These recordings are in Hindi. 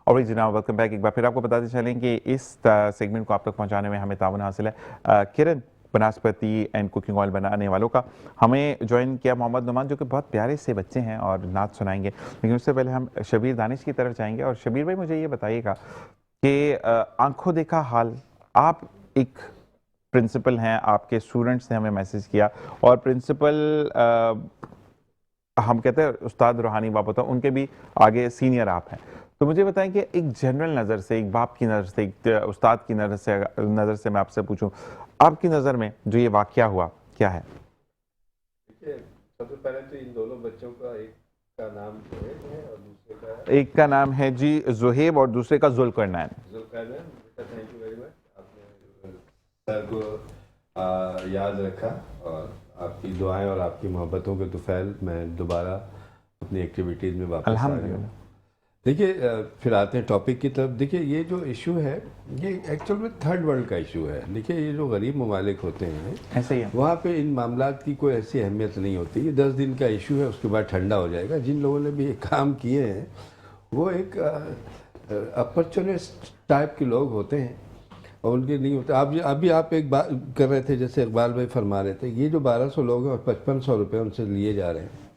और जनाब वेलकम बैक। एक बार फिर आपको बताते चलें कि इस सेगमेंट को आप तक पहुंचाने में हमें तावन हासिल है किरण बनास्पति एंड कुकिंग ऑयल बनाने वालों का। हमें ज्वाइन किया मोहम्मद नुमान, जो कि बहुत प्यारे से बच्चे हैं और नात सुनाएंगे। लेकिन उससे पहले हम शबीर दानिश की तरफ जाएंगे। और शबीर भाई, मुझे ये बताइएगा कि आंखों देखा हाल, आप एक प्रिंसिपल हैं, आपके स्टूडेंट्स ने हमें मैसेज किया और प्रिंसिपल हम कहते हैं उस्ताद रूहानी बाप होता है, उनके भी आगे सीनियर आप हैं। तो मुझे बताएं कि एक जनरल नज़र से, एक बाप की नज़र से, एक उस्ताद की नज़र से मैं आपसे पूछूं, आपकी नज़र में जो ये वाकया हुआ क्या है? देखिए, सबसे पहले तो इन दोनों बच्चों का एक का नाम जोहेब है और दूसरे का एक का नाम है जी जोहेब और दूसरे का Zulqarnain. Thank you very much, आपने सर को याद रखा और आपकी दुआएं और आपकी मोहब्बतों के तुफैल मैं दोबारा अपनी एक्टिविटीज़ में वापस आ गया हूँ। देखिए, फिर आते हैं टॉपिक की तरफ। देखिए, ये जो इशू है ये एक्चुअल में थर्ड वर्ल्ड का इशू है। देखिए, ये जो गरीब ममालिक होते हैं ऐसे ही है, वहाँ पे इन मामलात की कोई ऐसी अहमियत नहीं होती। ये 10 दिन का इशू है, उसके बाद ठंडा हो जाएगा। जिन लोगों ने भी ये काम किए हैं वो एक अपॉर्चुनिस्ट टाइप के लोग होते हैं और उनके नहीं होते। अभी आप एक बात कर रहे थे, जैसे इकबाल भाई फरमा रहे थे, ये जो 1200 लोग हैं और 5500 रुपये उनसे लिए जा रहे हैं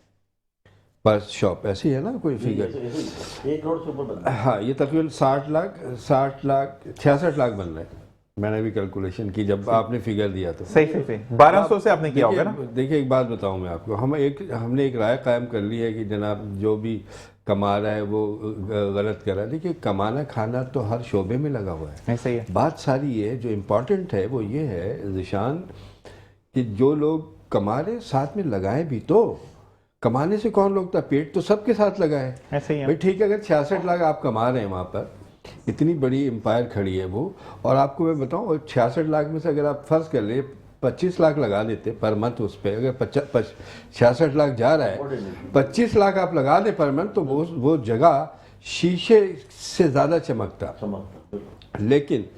पर शॉप, ऐसी है ना कोई फिगर? 1 करोड़ से ऊपर बन रहा है। हाँ, ये तकरीबन 60 लाख 66 लाख बन रहे हैं। मैंने भी कैलकुलेशन की जब आपने फिगर दिया तो सही 1200 से आपने किया होगा ना। देखिए, एक बात बताऊं मैं आपको, हमने एक राय कायम कर ली है कि जनाब जो भी कमा रहा है वो गलत कर रहा है। देखिए, कमाना खाना तो हर शोबे में लगा हुआ है। ऐसा ही है। बात सारी ये जो इम्पोर्टेंट है वो ये है ज़िशान कि जो लोग कमा रहे साथ में लगाएं भी तो। कमाने से कौन रोकता? पेट तो सबके साथ लगा है। ऐसे ही है भाई ठीक है, अगर 66 लाख आप कमा रहे हैं वहाँ पर, इतनी बड़ी एम्पायर खड़ी है वो, और आपको मैं बताऊँ 66 लाख में से अगर आप फर्ज कर ले 25 लाख लगा देते पर मंथ उस पर, अगर 66 लाख जा रहा है 25 लाख आप लगा दें पर मंथ, तो वो जगह शीशे से ज़्यादा चमकता। लेकिन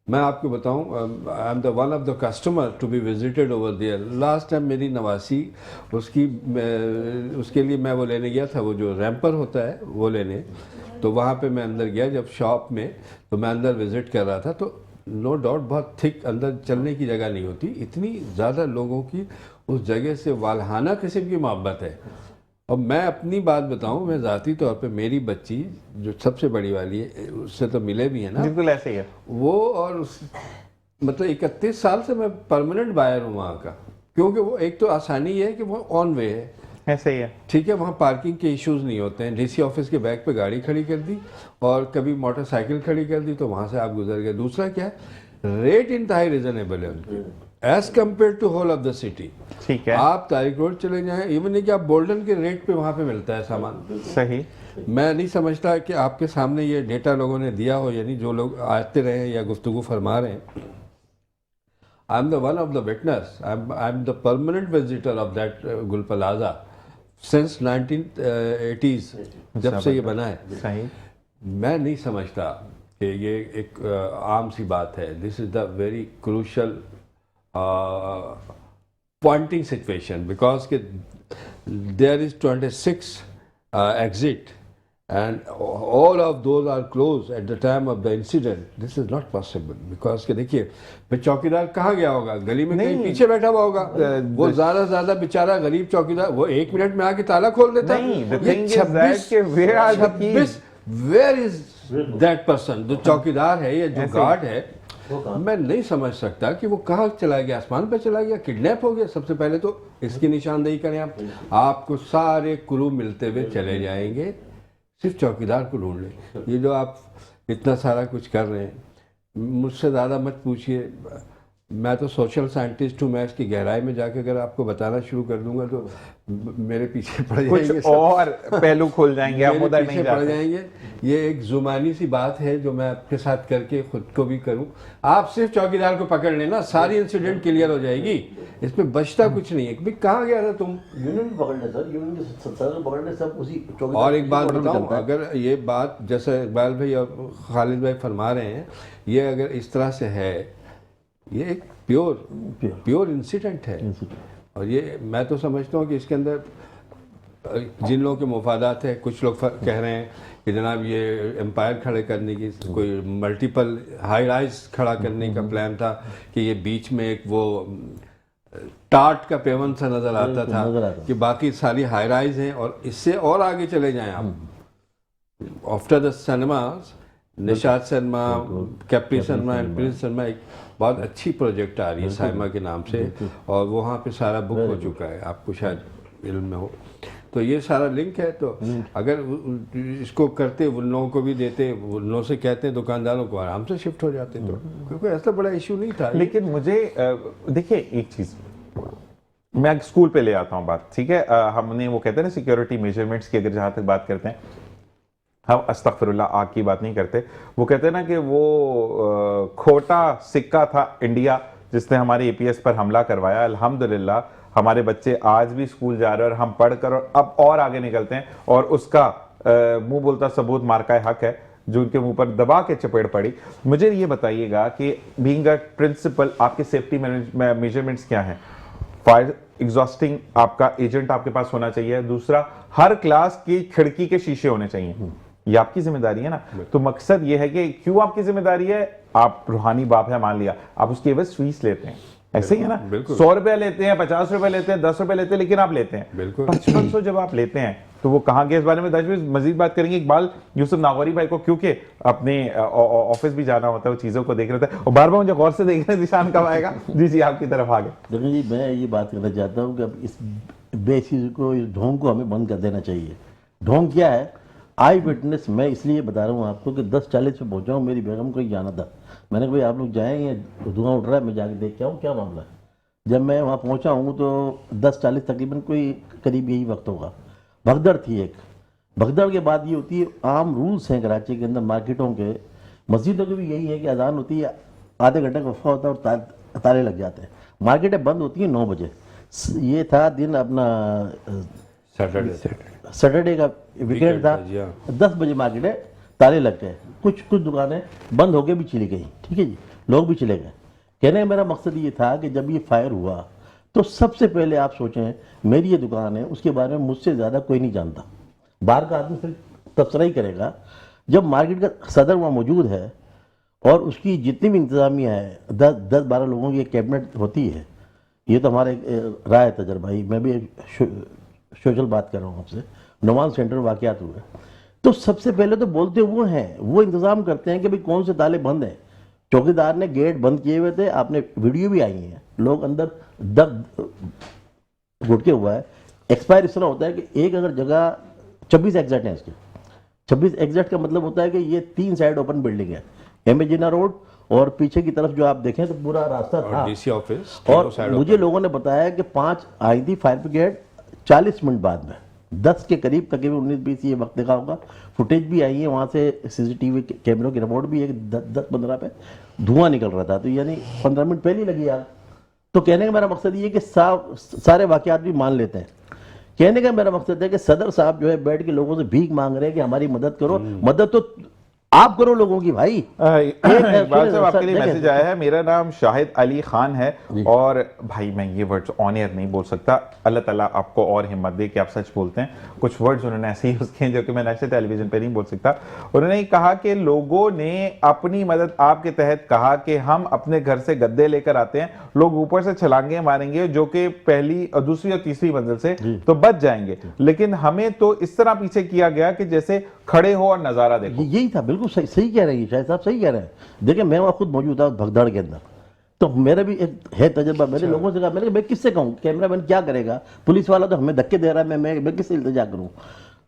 मैं आपको बताऊं, I am the one of the customer to be visited over there. Last time मेरी नवासी उसके लिए मैं वो लेने गया था, वो जो रैम्पर होता है वो लेने। तो वहाँ पे मैं अंदर गया जब शॉप में, तो मैं अंदर विज़िट कर रहा था, तो नो डाउट बहुत थिक, अंदर चलने की जगह नहीं होती, इतनी ज़्यादा लोगों की उस जगह से वालहाना किस्म की मोहब्बत है। और मैं अपनी बात बताऊं, मैं ज़ाती तौर पे मेरी बच्ची जो सबसे बड़ी वाली है उससे तो मिले भी है ना, बिल्कुल ऐसे ही है वो, और मतलब 31 साल से मैं परमानेंट बायर हूँ वहाँ का। क्योंकि वो एक तो आसानी ये है कि वो ऑन वे है, ऐसे ही है। ठीक है, वहाँ पार्किंग के इश्यूज़ नहीं होते हैं। डीसी ऑफिस के बैक पे गाड़ी खड़ी कर दी और कभी मोटरसाइकिल खड़ी कर दी तो वहाँ से आप गुजर गए। दूसरा क्या है, रेट इंतहाई रिजनेबल है उनके as compare to whole of the city. ठीक है, आप तारिक रोड चले जाएं, इवन नहीं कि आप बोल्डन के रेट पे वहाँ पे मिलता है सामान। सही। मैं नहीं समझता कि आपके सामने ये डेटा लोगों ने दिया हो, यानी जो लोग आते रहे हैं या गुफ्तगू फरमा रहे हैं। आई am the one of the witness, I am the permanent visitor of that गुल प्लाजा सिंस 1980s, जब से ये बना है। सही। मैं नहीं समझता कि ये एक आम सी बात है। This is the very crucial pointing situation because there is 26 exit and all of those are closed at the time of the incident. This is not possible because के देखिए, मैं चौकीदार कहाँ गया होगा? गली में कहीं पीछे बैठा हुआ होगा। वो ज्यादा बेचारा गरीब चौकीदार, वो 1 मिनट में आके ताला खोल देता। नहीं, the ये thing is that कि where are the keys? where is that person? जो चौकीदार है या जो गार्ड है, मैं नहीं समझ सकता कि वो कहाँ चला गया, आसमान पे चला गया, किडनैप हो गया। सबसे पहले तो इसकी निशानदेही करें आप, आपको सारे क्रू मिलते हुए चले जाएंगे, सिर्फ चौकीदार को ढूंढ लें। ये जो आप इतना सारा कुछ कर रहे हैं, मुझसे ज़्यादा मत पूछिए, मैं तो सोशल साइंटिस्ट हूँ। मैं इसकी गहराई में जाके अगर आपको बताना शुरू कर दूंगा तो मेरे पीछे पड़ जाएंगे, कुछ और पहलू खुल जाएंगे, आप उधर नहीं पड़ जाएंगे। ये एक जुबानी सी बात है जो मैं आपके साथ करके खुद को भी करूं। आप सिर्फ चौकीदार को पकड़ लेना, सारी इंसिडेंट क्लियर हो जाएगी, इसमें बचता कुछ नहीं है। कहाँ गया था तुम? यूनियन भी पकड़ने सर, यूनियन के सदस्य पकड़ने सब उसी चौकीदार। और एक बात बताऊं, अगर ये बात जैसे इकबाल भाई और खालिद भाई फरमा रहे हैं, ये अगर इस तरह से है, ये एक प्योर इंसिडेंट है। और ये मैं तो समझता हूँ कि इसके अंदर जिन लोगों के मुफादात है, कुछ लोग कह रहे हैं कि जनाब ये एम्पायर खड़े करने की, कोई मल्टीपल हाई राइज खड़ा करने का प्लान था कि ये बीच में एक वो टाट का पेवन सा नज़र आता था कि बाकी सारी हाई राइज हैं और इससे और आगे चले जाएं आप। After the cinemas, Nishad Sharma, Capri Sharma and Prince Sharma, एक बहुत अच्छी प्रोजेक्ट आ रही है साइमा के नाम से, और वहाँ पे सारा बुक हो चुका है, आपको शायद इल्म में हो। तो ये सारा लिंक है, तो अगर इसको करते, उन लोगों को भी देते, उन लोगों से कहते हैं दुकानदारों को, आराम से शिफ्ट हो जाते, तो क्योंकि ऐसा बड़ा इशू नहीं था। लेकिन मुझे देखिए एक चीज मैं स्कूल पे ले आता हूँ बात, ठीक है। हमने वो कहते हैं ना सिक्योरिटी मेजरमेंट्स की, अगर जहां तक बात करते हैं, हम अस्तगफिरुल्लाह आग की बात नहीं करते, वो कहते हैं ना कि वो खोटा सिक्का था इंडिया जिसने हमारे एपीएस पर हमला करवाया। अल्हम्दुलिल्लाह हमारे बच्चे आज भी स्कूल जा रहे हैं और हम पढ़कर और अब और आगे निकलते हैं, और उसका मुंह बोलता सबूत मार्का हक है जो उनके मुंह पर दबा के चपेट पड़ी। मुझे ये बताइएगा कि बीइंग अ प्रिंसिपल आपके सेफ्टी मेजरमेंट्स क्या हैं? फायर एग्जॉस्टिंग आपका एजेंट आपके पास होना चाहिए। दूसरा, हर क्लास की खिड़की के शीशे होने चाहिए, ये आपकी जिम्मेदारी है ना। तो मकसद ये है कि क्यों आपकी जिम्मेदारी है, आप रूहानी बाप है मान लिया, आप उसकी एवज फीस लेते हैं, ऐसे ही है ना। 100 रुपया लेते हैं, 50 रुपए लेते हैं, 10 रुपए लेते हैं, लेकिन आप लेते हैं 5500 जब आप लेते हैं तो वो कहाँ गए, इस बारे में 10 मिनट मजीद बात करेंगे। इकबाल यूसुफ नागौरी भाई को क्योंकि अपने ऑफिस भी जाना होता है, वो चीज़ों को देख रहे थे और बार बार मुझे गौर से देख रहे हैं निशान कब आएगा। जी आपकी तरफ आ गए। देखिए जी, मैं ये बात करना चाहता हूँ कि अब इस बेचीज को, इस ढोंग को हमें बंद कर देना चाहिए। ढोंग क्या है? आई विटनेस मैं इसलिए बता रहा हूँ आपको कि 10:40 पे पहुँचा हूँ, मेरी बेगम को ही जाना था। मैंने कहा भाई आप लोग जाएंगे, धुआं उठ रहा है, मैं जाके देख के आऊँ क्या मामला है। जब मैं वहाँ पहुँचा हूँ तो 10:40 तकरीबन कोई करीब यही वक्त होगा। भगदड़ थी एक। भगदड़ के बाद ये होती है, आम रूल्स हैं कराची के अंदर, मार्केटों के, मस्जिदों के भी यही है कि अजान होती है, आधे घंटे का वफ़ा होता है और ताले लग जाते हैं। मार्केटें बंद होती हैं 9 बजे। ये था दिन अपना सैटरडे का वीकेंड था। 10 बजे मार्केटें ताले लग गए, कुछ दुकानें बंद होके भी चली गई, ठीक है जी, लोग भी चले गए। कहने का मेरा मकसद ये था कि जब ये फायर हुआ तो सबसे पहले आप सोचें, मेरी ये दुकान है, उसके बारे में मुझसे ज़्यादा कोई नहीं जानता, बाहर का आदमी सिर्फ तबसरा ही करेगा। जब मार्केट का सदर वहाँ मौजूद है और उसकी जितनी भी इंतज़ामिया है, 10-12 लोगों की एक कैबिनेट होती है, ये तो हमारे राय तजर्बा ही, मैं भी सोशल बात कर रहा हूँ आपसे, नुमान सेंटर में वाक़यात हुए, तो सबसे पहले तो बोलते वो हैं, वो इंतज़ाम करते हैं कि भाई कौन से ताले बंद हैं। चौकीदार ने गेट बंद किए हुए थे, आपने वीडियो भी आई है, लोग अंदर दब घुटके हुआ है। एक्सपायर इस तरह होता है कि एक अगर जगह 26 एग्जैक्ट है इसके, 26 एग्जैक्ट का मतलब होता है कि ये 3 साइड ओपन बिल्डिंग है, एमेजिना रोड और पीछे की तरफ जो आप देखें तो पूरा रास्ता था डीसी ऑफिस, और मुझे लोगों ने बताया कि 5 आई थी फायर ब्रिगेड 40 मिनट बाद में, 10 के करीब तकरीबन 19-20 ये वक्त देखा होगा। फुटेज भी आई है वहाँ से, सीसीटीवी कैमरों की रिपोर्ट भी है कि 10-15 पे धुआं निकल रहा था, तो यानी 15 मिनट पहले ही लगी आग। तो कहने का मेरा मकसद ये कि सारे वाकयात भी मान लेते हैं। कहने का मेरा मकसद है कि सदर साहब जो है बैठ के लोगों से भीख मांग रहे हैं कि हमारी मदद करो। मदद तो आप करो लोगों की भाई। इकबाल साहब आपके लिए मैसेज आया है, मेरा नाम शाहिद अली खान है और भाई मैं ये वर्ड्स ऑन एयर नहीं बोल सकता, अल्लाह ताला आपको और हिम्मत दे कि आप सच बोलते हैं। कुछ वर्ड्स उन्होंने ऐसे यूज किए जो कि मैं नेशनल टेलीविजन पे नहीं बोल सकता। उन्होंने कहा कि लोगों ने अपनी मदद आपके तहत कहा कि हम अपने घर से गद्दे लेकर आते हैं, लोग ऊपर से छलांगे मारेंगे जो कि पहली और दूसरी और तीसरी मंजिल से, तो बच जाएंगे, लेकिन हमें तो इस तरह पीछे किया गया कि जैसे खड़े हो और नजारा देखो। यही था, बिल्कुल सही कह रहे हैं शायद साहब, सही कह रहे हैं। देखिए मैं वहाँ खुद मौजूद था भगदड़ के अंदर, तो मेरा भी एक है तजर्बा। मैंने लोगों से कहा, मैंने मैं किससे कहूँ, कैमरामैन क्या करेगा, पुलिस वाला तो हमें धक्के दे रहा है, मैं किससे इल्तिजा करूँ।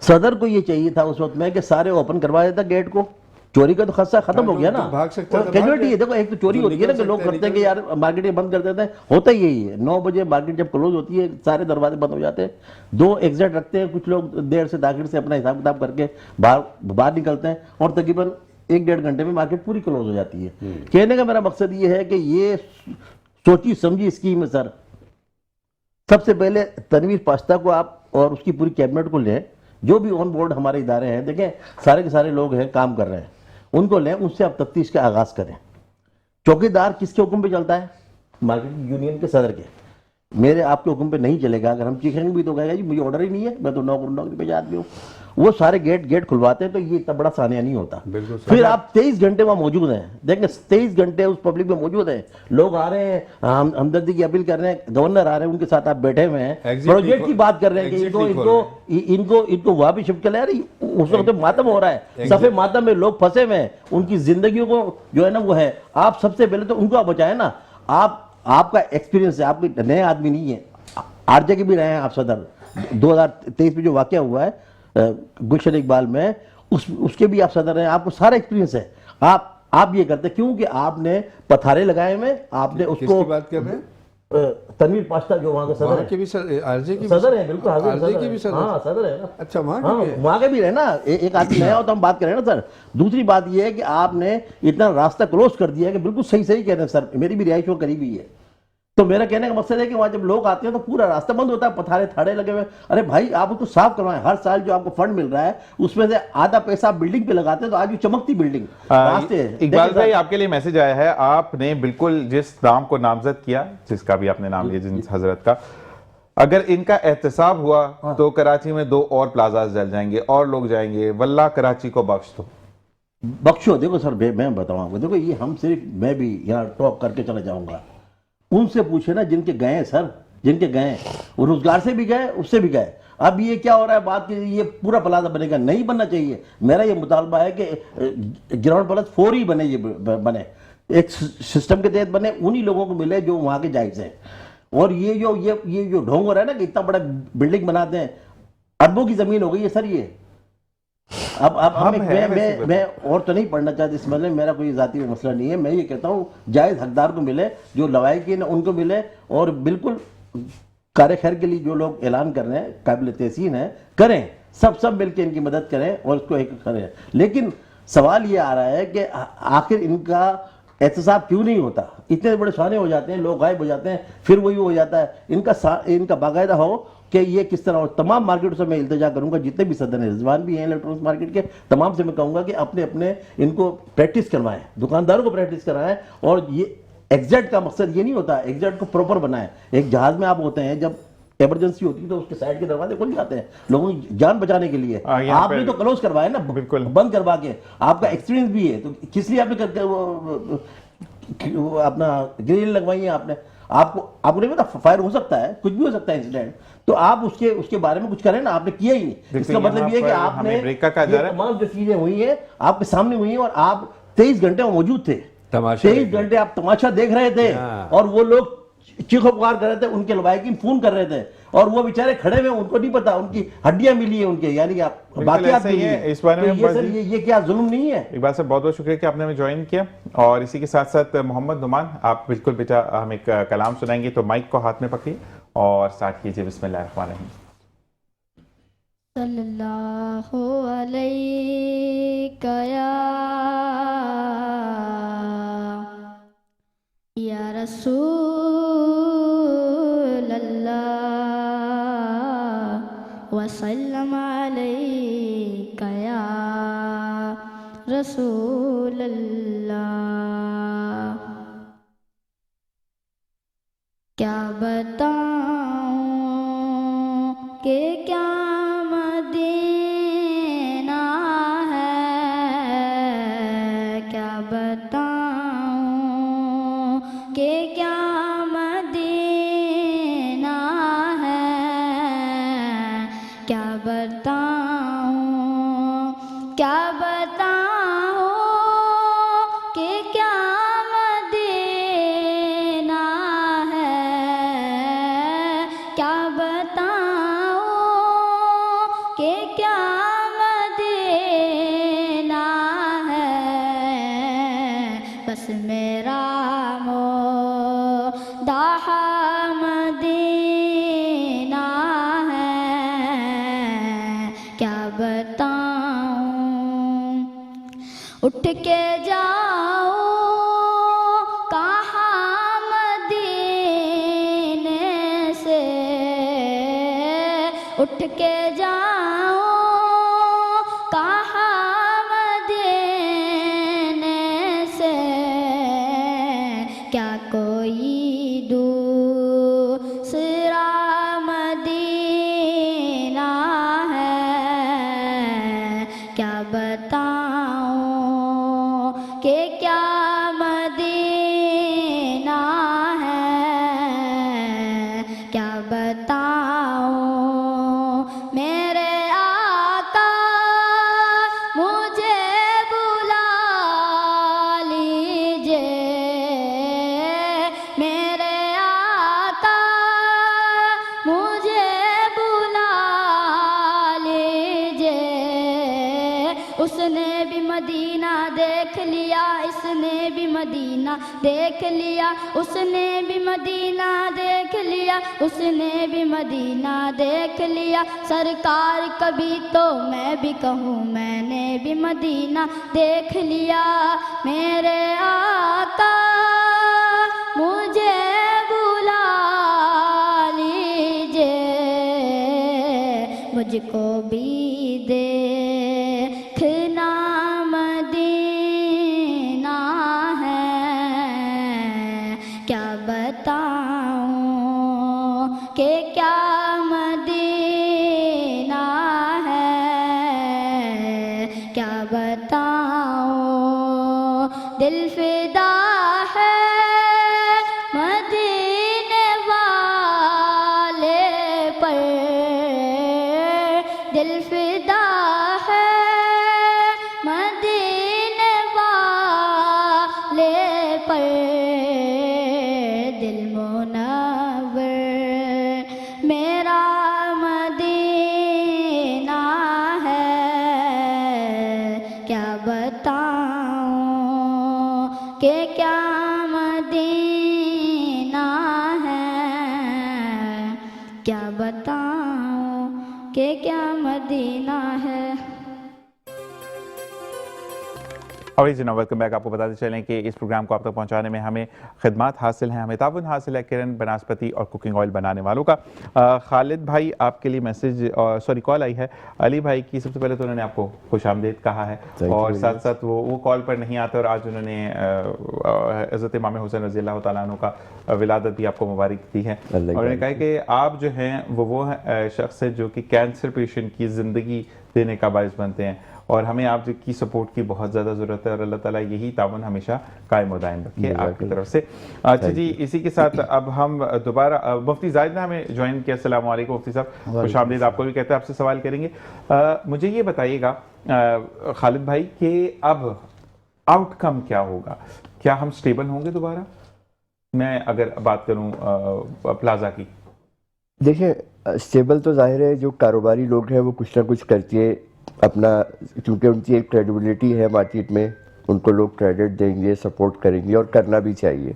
सदर को ये चाहिए था उस वक्त में कि सारे ओपन करवा देता गेट को, चोरी का तो खदशा खत्म हो गया ना, भाग सकता था, कैजुअलिटी है। देखो एक तो चोरी होती है ना कि लोग करते हैं कि यार मार्केट बंद कर देते हैं, होता ही यही है। 9 बजे मार्केट जब क्लोज होती है सारे दरवाजे बंद हो जाते हैं, 2 एग्जिट रखते हैं, कुछ लोग देर से दाखिल से अपना हिसाब किताब करके बाहर निकलते हैं और तकरीबन 1-1.5 घंटे में मार्केट पूरी क्लोज हो जाती है। कहने का मेरा मकसद ये है कि ये सोची समझी स्कीम है सर। सबसे पहले तनवीर पाश्ता को आप और उसकी पूरी कैबिनेट को लें, जो भी ऑन बोर्ड हमारे इदारे हैं, देखें सारे के सारे लोग हैं काम कर रहे हैं, उनको लें, उससे आप तफ्तीश का आगाज करें। चौकीदार किसके हुक्म पे चलता है? मार्केट यूनियन के सदर के। मेरे आपके हुक्म पे नहीं चलेगा, अगर हम चीखेंगे भी तो कहेगा जी मुझे ऑर्डर ही नहीं है, मैं तो नौकरी पे आदमी हूँ। वो सारे गेट खुलवाते हैं, तो ये इतना बड़ा सानिया नहीं होता। बिल्कुल। फिर आप 23 घंटे वहाँ मौजूद हैं, देखें 23 घंटे उस पब्लिक में मौजूद हैं, लोग आ रहे हैं, हम हमदर्दी की अपील कर रहे हैं, गवर्नर आ रहे हैं, उनके साथ आप बैठे हुए हैं, प्रोजेक्ट की बात कर रहे हैं कि इनको वहाँ भी शिफ्ट कर ले रही, उस वक्त मातम हो रहा है, सफे मातम में लोग फंसे हुए हैं, उनकी जिंदगियों को जो है ना वो है, आप सबसे पहले तो उनको बचाए ना। आपका एक्सपीरियंस है, आप नए आदमी नहीं है, आरजे के भी रहे हैं आप सदर, 2023 में जो वाकया हुआ है गुलशन इकबाल में, उसके भी आप सदर हैं, आपको सारा एक्सपीरियंस है। आप ये करते क्योंकि आपने पथारे लगाए हुए, आपने उसको बात कर रहे हैं तनवीर पाश्ता जो वहाँ का सदर है, के भी आरजे की सदर है, बिल्कुल आरजे की भी सदर, हाँ सदर है ना। अच्छा वहाँ के भी रहे ना, एक आदमी नया हो तो हम बात करें ना सर। दूसरी बात ये है कि आपने इतना रास्ता क्रॉस कर दिया है कि बिल्कुल सही कह रहे हैं सर, मेरी भी रिहाइश वो करीब ही है, तो मेरा कहने का मकसद है कि वहाँ जब लोग आते हैं तो पूरा रास्ता बंद होता है, पथारे थाड़े लगे हुए। अरे भाई आप उसको साफ करवाएं, हर साल जो आपको फंड मिल रहा है उसमें से आधा पैसा आप बिल्डिंग पे लगाते हैं, तो आज भी चमकती बिल्डिंग रास्ते। इकबाल भाई आपके लिए मैसेज आया है, आपने बिल्कुल जिस नाम को नामजद किया, जिसका भी आपने नाम लिया, जिस हजरत का, अगर इनका एहतसाब हुआ तो कराची में 2 और प्लाजाज जल जाएंगे और लोग जाएंगे, वल्लाह कराची को बख्श दो। बख्शो। देखो सर मैं बताऊँ आपको, देखो ये हम सिर्फ, मैं भी यहाँ टॉक करके चला जाऊंगा, उनसे पूछे ना जिनके गए हैं सर, जिनके गए वो रोजगार से भी गए, उससे भी गए। अब ये क्या हो रहा है बात की, ये पूरा प्लाजा बनेगा, नहीं बनना चाहिए। मेरा ये मुतालबा है कि ग्राउंड प्लस 4 ही बने, ये बने एक सिस्टम के तहत बने, उन्हीं लोगों को मिले जो वहाँ के जायज हैं। और ये जो ढोंग हो रहा है ना कि इतना बड़ा बिल्डिंग बनाते हैं, अरबों की जमीन हो गई है सर ये। अब मैं और तो नहीं पढ़ना चाहता इस मसले में, मेरा कोई जाती मसला नहीं है। मैं ये कहता हूँ जायज़ हकदार को मिले, जो लवायकीन उनको मिले, और बिल्कुल कार्य खैर के लिए जो लोग ऐलान कर रहे हैं काबिल तहसीन है, करें, सब मिलकर इनकी मदद करें और उसको एक करें। लेकिन सवाल ये आ रहा है कि आखिर इनका एहतसाब क्यों नहीं होता? इतने बड़े साने हो जाते हैं, लोग गायब हो जाते हैं, फिर वही हो जाता है। इनका बाकायदा हो कि ये किस तरह हो। तमाम मार्केटों से मैं इल्तिजा करूंगा, जितने भी सदर हैं, रिजवान भी हैं इलेक्ट्रॉनिक्स मार्केट के, तमाम से मैं कहूंगा कि अपने अपने इनको प्रैक्टिस करवाएं, दुकानदारों को प्रैक्टिस कराएं। और ये एग्जैक्ट का मकसद ये नहीं होता, एग्जैक्ट को प्रॉपर बनाएं। एक जहाज में आप होते हैं, जब इमरजेंसी होती है तो उसके साइड के दरवाजे खुल जाते हैं लोगों की जान बचाने के लिए। आपने तो क्लोज करवाया ना, बिल्कुल बंद करवा के, आपका एक्सपीरियंस भी है, तो किस लिए आपने अपना ग्रिल लगवाई है आपने? आपको नहीं पता फायर हो सकता है, कुछ भी हो सकता है इंसिडेंट, तो आप उसके बारे में कुछ करें ना, आपने किया ही नहीं। इसका मतलब ये है कि आपने तमाम जो चीजें हुई है आपके सामने हुई है, और आप 23 घंटे मौजूद थे, 23 घंटे आप तमाशा देख रहे थे, और वो लोग चीखो पुकार कर रहे थे, उनके लवायकीन फोन कर रहे थे, और वो बेचारे खड़े हुए, उनको नहीं पता, उनकी हड्डियां मिली है उनके, यानी कि आप बाकी आप नहीं है। इस बारे में सर ये क्या जुल्म नहीं है? इकबाल साहब बहुत बहुत शुक्रिया कि आपने हमें ज्वाइन किया। और इसी के साथ साथ मोहम्मद नुमान, आप बिल्कुल बेटा हम एक कलाम सुनाएंगे, तो माइक को हाथ में पकड़िए और स्टार्ट कीजिए। बिस्मिल्लाहिर्रहमानिर्रहीम। सल्लल्लाहु अलैहि या रसूल अल्लाह वसल्लम अलैका या रसूल अल्लाह। क्या बताऊं कि क्या मदीना है, क्या बताऊं कि क्या मदीना है, क्या बताऊं क्या बताऊं कि क्या मदीना है, क्या बताऊं कि क्या मदीना है। बस मेरा मोदाहा मदीना है, क्या बताऊं। उठ के जाओ कहाँ मदीने से, उठ के जाओ कहाँ मदीने से, क्या कोई दूसरा उसने भी मदीना देख लिया, इसने भी मदीना देख लिया, उसने भी मदीना देख लिया, उसने भी मदीना देख लिया। सरकार कभी तो मैं भी कहूँ मैंने भी मदीना देख लिया। मेरे आका मुझे बुला लीजिए, मुझको भी देखना मदीना है। क्या बताऊं कि क्या मदीना है, क्या बताऊं दिल फिदा है मदीने वाले पर, दिल फिदा है मदीने वाले पर, दिल मुनव्वर मेरा मदीना है। क्या बताऊं कि क्या मदीना है, क्या बताऊं कि क्या मदीना है। और जनाब वेलकम बैक। आपको बताते चलें कि इस प्रोग्राम को आप तक पहुंचाने में हमें खिदमत हासिल हैं, हमें ताउन हासिल है किरण बनास्पति और कुकिंग ऑयल बनाने वालों का। खालिद भाई आपके लिए मैसेज सॉरी कॉल आई है। अली भाई की सबसे पहले तो उन्होंने आपको खुशामदीद कहा है और साथ साथ वो कॉल पर नहीं आते और आज उन्होंने हज़रत इमाम हुसैन रज़ी अल्लाह तआला अन्हु का विलादत भी आपको मुबारक दी है और उन्होंने कहा कि आप जो हैं वो शख्स है जो कि कैंसर पेशेंट की ज़िंदगी देने का बायस बनते हैं और हमें आपकी सपोर्ट की बहुत ज़्यादा ज़रूरत है और अल्लाह ताला यही तावन हमेशा कायम व दायम रखे आपकी तरफ से। अच्छा जी, इसी के साथ अब हम दोबारा मुफ्ती जाहिद ने हमें ज्वाइन किया। अस्सलाम वालेकुम मुफ्ती साहब, खुशामदीद। आपको भी कहते हैं, आपसे सवाल करेंगे। मुझे ये बताइएगा खालिद भाई कि अब आउटकम क्या होगा, क्या हम स्टेबल होंगे दोबारा? मैं अगर बात करूँ प्लाजा की, देखिए स्टेबल तो जाहिर है जो कारोबारी लोग हैं वो कुछ ना कुछ करके अपना, क्योंकि उनकी एक क्रेडिबिलिटी है मार्केट में, उनको लोग क्रेडिट देंगे, सपोर्ट करेंगे और करना भी चाहिए,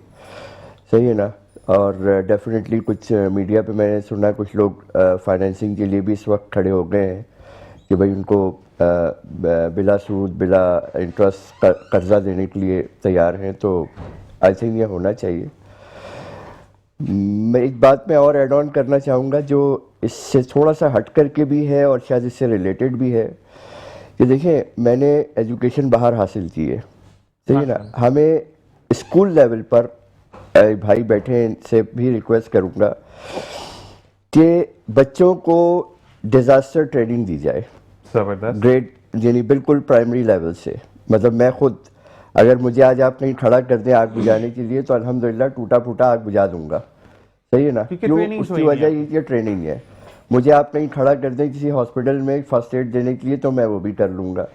सही है ना। और डेफिनेटली कुछ मीडिया पे मैंने सुना कुछ लोग फाइनेंसिंग के लिए भी इस वक्त खड़े हो गए हैं कि भाई उनको बिला सूद बिला इंटरेस्ट कर्जा देने के लिए तैयार हैं, तो आई थिंक ये होना चाहिए। मैं एक बात में और ऐड ऑन करना चाहूँगा जो इससे थोड़ा सा हट करके भी है और शायद इससे रिलेटेड भी है कि देखिए मैंने एजुकेशन बाहर हासिल की है, सही है ना। हमें स्कूल लेवल पर भाई बैठे से भी रिक्वेस्ट करूँगा कि बच्चों को डिज़ास्टर ट्रेनिंग दी जाए, ज़बरदस्त ग्रेड यानी बिल्कुल प्राइमरी लेवल से। मतलब मैं खुद अगर मुझे आज आप कहीं खड़ा कर दें आग बुझाने के लिए तो अल्हम्दुलिल्लाह टूटा फूटा आग बुझा दूंगा, सही है ना। क्यों? उसकी वजह ये ट्रेनिंग है। मुझे आप कहीं खड़ा कर दें किसी हॉस्पिटल में फर्स्ट एड देने के लिए तो मैं वो भी कर लूँगा।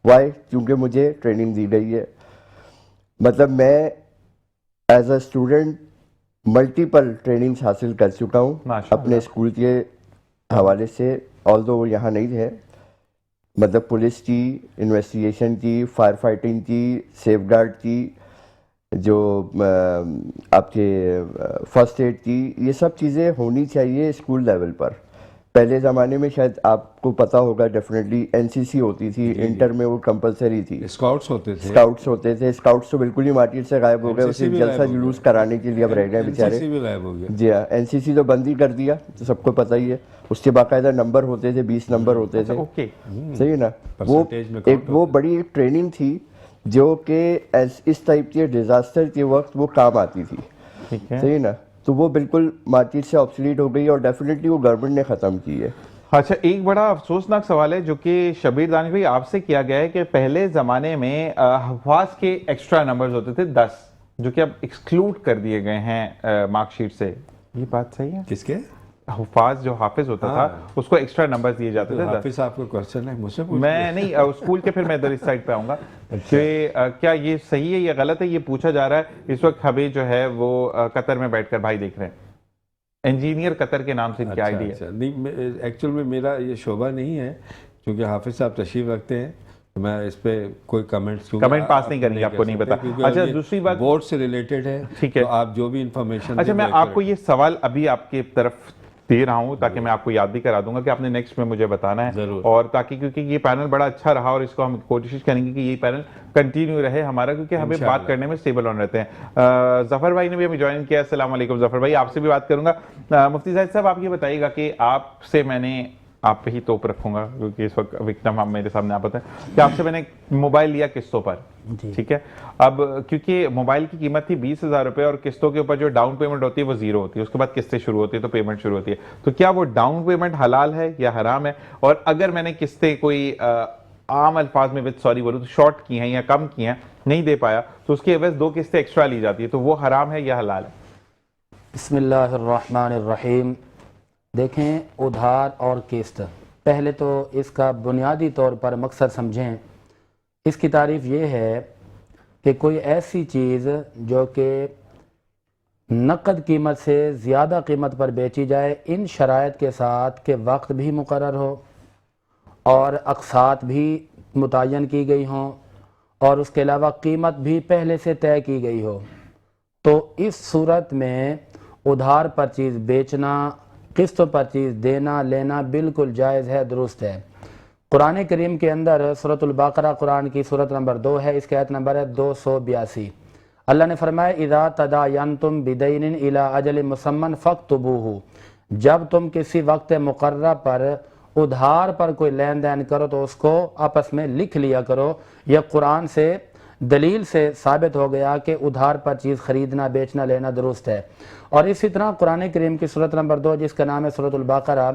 वाई? क्योंकि मुझे ट्रेनिंग दी गई है। मतलब मैं as a student multiple trainings हासिल कर चुका हूँ अपने स्कूल के हवाले से, ऑल्दो वो यहाँ नहीं है। मतलब पुलिस की, इन्वेस्टिगेशन की, फायर फाइटिंग की, सेफगार्ड की, जो आपके फर्स्ट एड की, ये सब चीज़ें होनी चाहिए स्कूल लेवल पर। पहले ज़माने में शायद आपको पता होगा डेफिनेटली एनसीसी होती थी, इंटर में वो कंपलसरी थी। स्काउट्स होते थे। स्काउट्स तो बिल्कुल ही मार्केट से गायब हो गए, उसे जलसा जुलूस कराने के लिए अब रह गए बेचारे। जी हाँ, एनसीसी तो बंद ही कर दिया, तो सबको पता ही है। उसके बाकायदा नंबर होते थे, 20 नंबर होते थे, सही है ना। वो एक वो बड़ी एक ट्रेनिंग थी जो कि इस टाइप के डिजास्टर के वक्त वो काम आती थी, सही है ना। तो वो बिल्कुल मार्केट से ऑब्सोलीट हो गई और डेफिनेटली वो गवर्नमेंट ने ख़त्म की है। अच्छा, एक बड़ा अफसोसनाक सवाल है जो कि शबीर दानिश भाई आपसे किया गया है कि पहले ज़माने में हफाज के एक्स्ट्रा नंबर्स होते थे 10, जो कि अब एक्सक्लूड कर दिए गए हैं मार्कशीट से। ये बात सही है? किसके? हुफाज जो हाफिज होता था उसको एक्स्ट्रा नंबर दिए जाते थे। हाफिज आपको क्वेश्चन है मुझसे पूछ? मैं नहीं, स्कूल के फिर मैं इधर इस साइड पे आऊंगा कि क्या ये सही है या गलत है, ये पूछा जा रहा है। इस वक्त हबी जो है वो कतर में बैठकर भाई देख रहे हैं, इंजीनियर कतर के नाम से इनकी आईडी है। नहीं, एक्चुअल में मेरा ये शोभा नहीं है, क्योंकि हाफिज साहब तशरीफ रखते हैं मैं इस पे कोई कमेंट्स कमेंट पास नहीं करेंगे, आपको नहीं पता। अच्छा, दूसरी बात बोर्ड से रिलेटेड है, ठीक है, तो आप जो भी इंफॉर्मेशन। अच्छा, मैं आपको ये सवाल अभी आपके तरफ दे रहा हूं ताकि मैं आपको याद भी करा दूंगा कि आपने नेक्स्ट में मुझे बताना है, और ताकि क्योंकि ये पैनल बड़ा अच्छा रहा और इसको हम कोशिश करेंगे कि ये पैनल कंटिन्यू रहे हमारा, क्योंकि हमें बात करने में स्टेबल ऑन रहते हैं। जफर भाई ने भी हमें ज्वाइन किया। अस्सलाम वालेकुम जफर भाई, आपसे भी बात करूंगा। मुफ्ती जाहिद साहब, आप ये बताइएगा कि आपसे मैंने, आप पे ही तोप रखूंगा क्योंकि इस वक्त विक्टिम आप मेरे सामने आप होते हैं कि आपसे मैंने मोबाइल लिया किस्तों पर, ठीक है। अब क्योंकि मोबाइल की कीमत थी 20,000 रुपए और किस्तों के ऊपर जो डाउन पेमेंट होती है वो जीरो होती है, उसके बाद किस्तें शुरू होती है तो पेमेंट शुरू होती है। तो क्या वो डाउन पेमेंट हलाल है या हराम है? और अगर मैंने किस्तें कोई आम अल्फाज में विद सॉरी बोलूं तो शॉर्ट की हैं या कम की हैं, नहीं दे पाया, तो उसकी एवज 2 किस्तें एक्स्ट्रा ली जाती है, तो वो हराम है या हलाल है? बिस्मिल्लाहिर्रहमानिर्रहीम। देखें, उधार और किस्त, पहले तो इसका बुनियादी तौर पर मकसद समझें। इसकी तारीफ़ ये है कि कोई ऐसी चीज़ जो कि नकद कीमत से ज़्यादा कीमत पर बेची जाए, इन शराइत के साथ कि वक्त भी मुकर्रर हो और अक़सात भी मुतय्यन की गई हों और उसके अलावा कीमत भी पहले से तय की गई हो, तो इस सूरत में उधार पर चीज़ बेचना, किस्तों पर चीज़ देना लेना बिल्कुल जायज़ है, दुरुस्त है। कुरान करीम के अंदर सूरतुल बकरा कुरान की सूरत नंबर 2 है, इसके आयत नंबर है 282। अल्लाह ने फरमाया, इज़ा तदायनतुम बिदैनिन इला अजल मुसम्मन फक्तुबूहु, जब तुम किसी वक्त मुकर्रर पर उधार पर कोई लेन देन करो तो उसको आपस में लिख लिया करो। यह कुरान से दलील से साबित हो गया कि उधार पर चीज़ ख़रीदना बेचना लेना दुरुस्त है। और इसी तरह कुरान करीम की सूरत नंबर 2 जिसका नाम है सूरतुल बकरा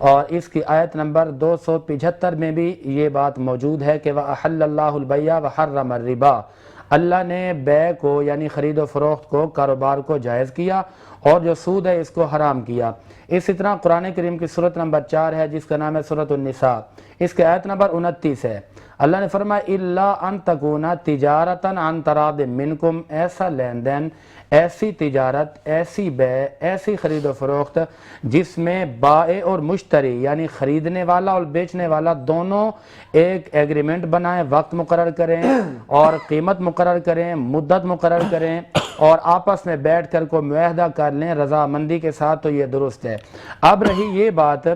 और इसकी आयत नंबर 275 में भी ये बात मौजूद है कि वह अहल्लल्लाहुल बैअ व हर्रम रिबा, अल्लाह ने बै को यानी ख़रीद व फ़रोख्त को, कारोबार को जायज़ किया और जो सूद है इसको हराम किया। इसी तरह कुरान करीम की सूरत नंबर 4 है जिसका नाम है सूरतुन निसा, इसके आयत नंबर 29 है। अल्लाह ने फरमाया, इल्ला अन तकूना तिजारतन अन तराद मिनकुम, ऐसा लेन देन, ऐसी तिजारत, ऐसी बै, ऐसी खरीद फरोख्त जिसमें बाए और मुश्तरी यानी ख़रीदने वाला और बेचने वाला दोनों एक एग्रीमेंट बनाएं, वक्त मुकर्रर करें और कीमत मुकर्रर करें, मुद्दत मुकर्रर करें और आपस में बैठ कर को मुआहदा कर लें रजामंदी के साथ, तो ये दुरुस्त है। अब रही ये बात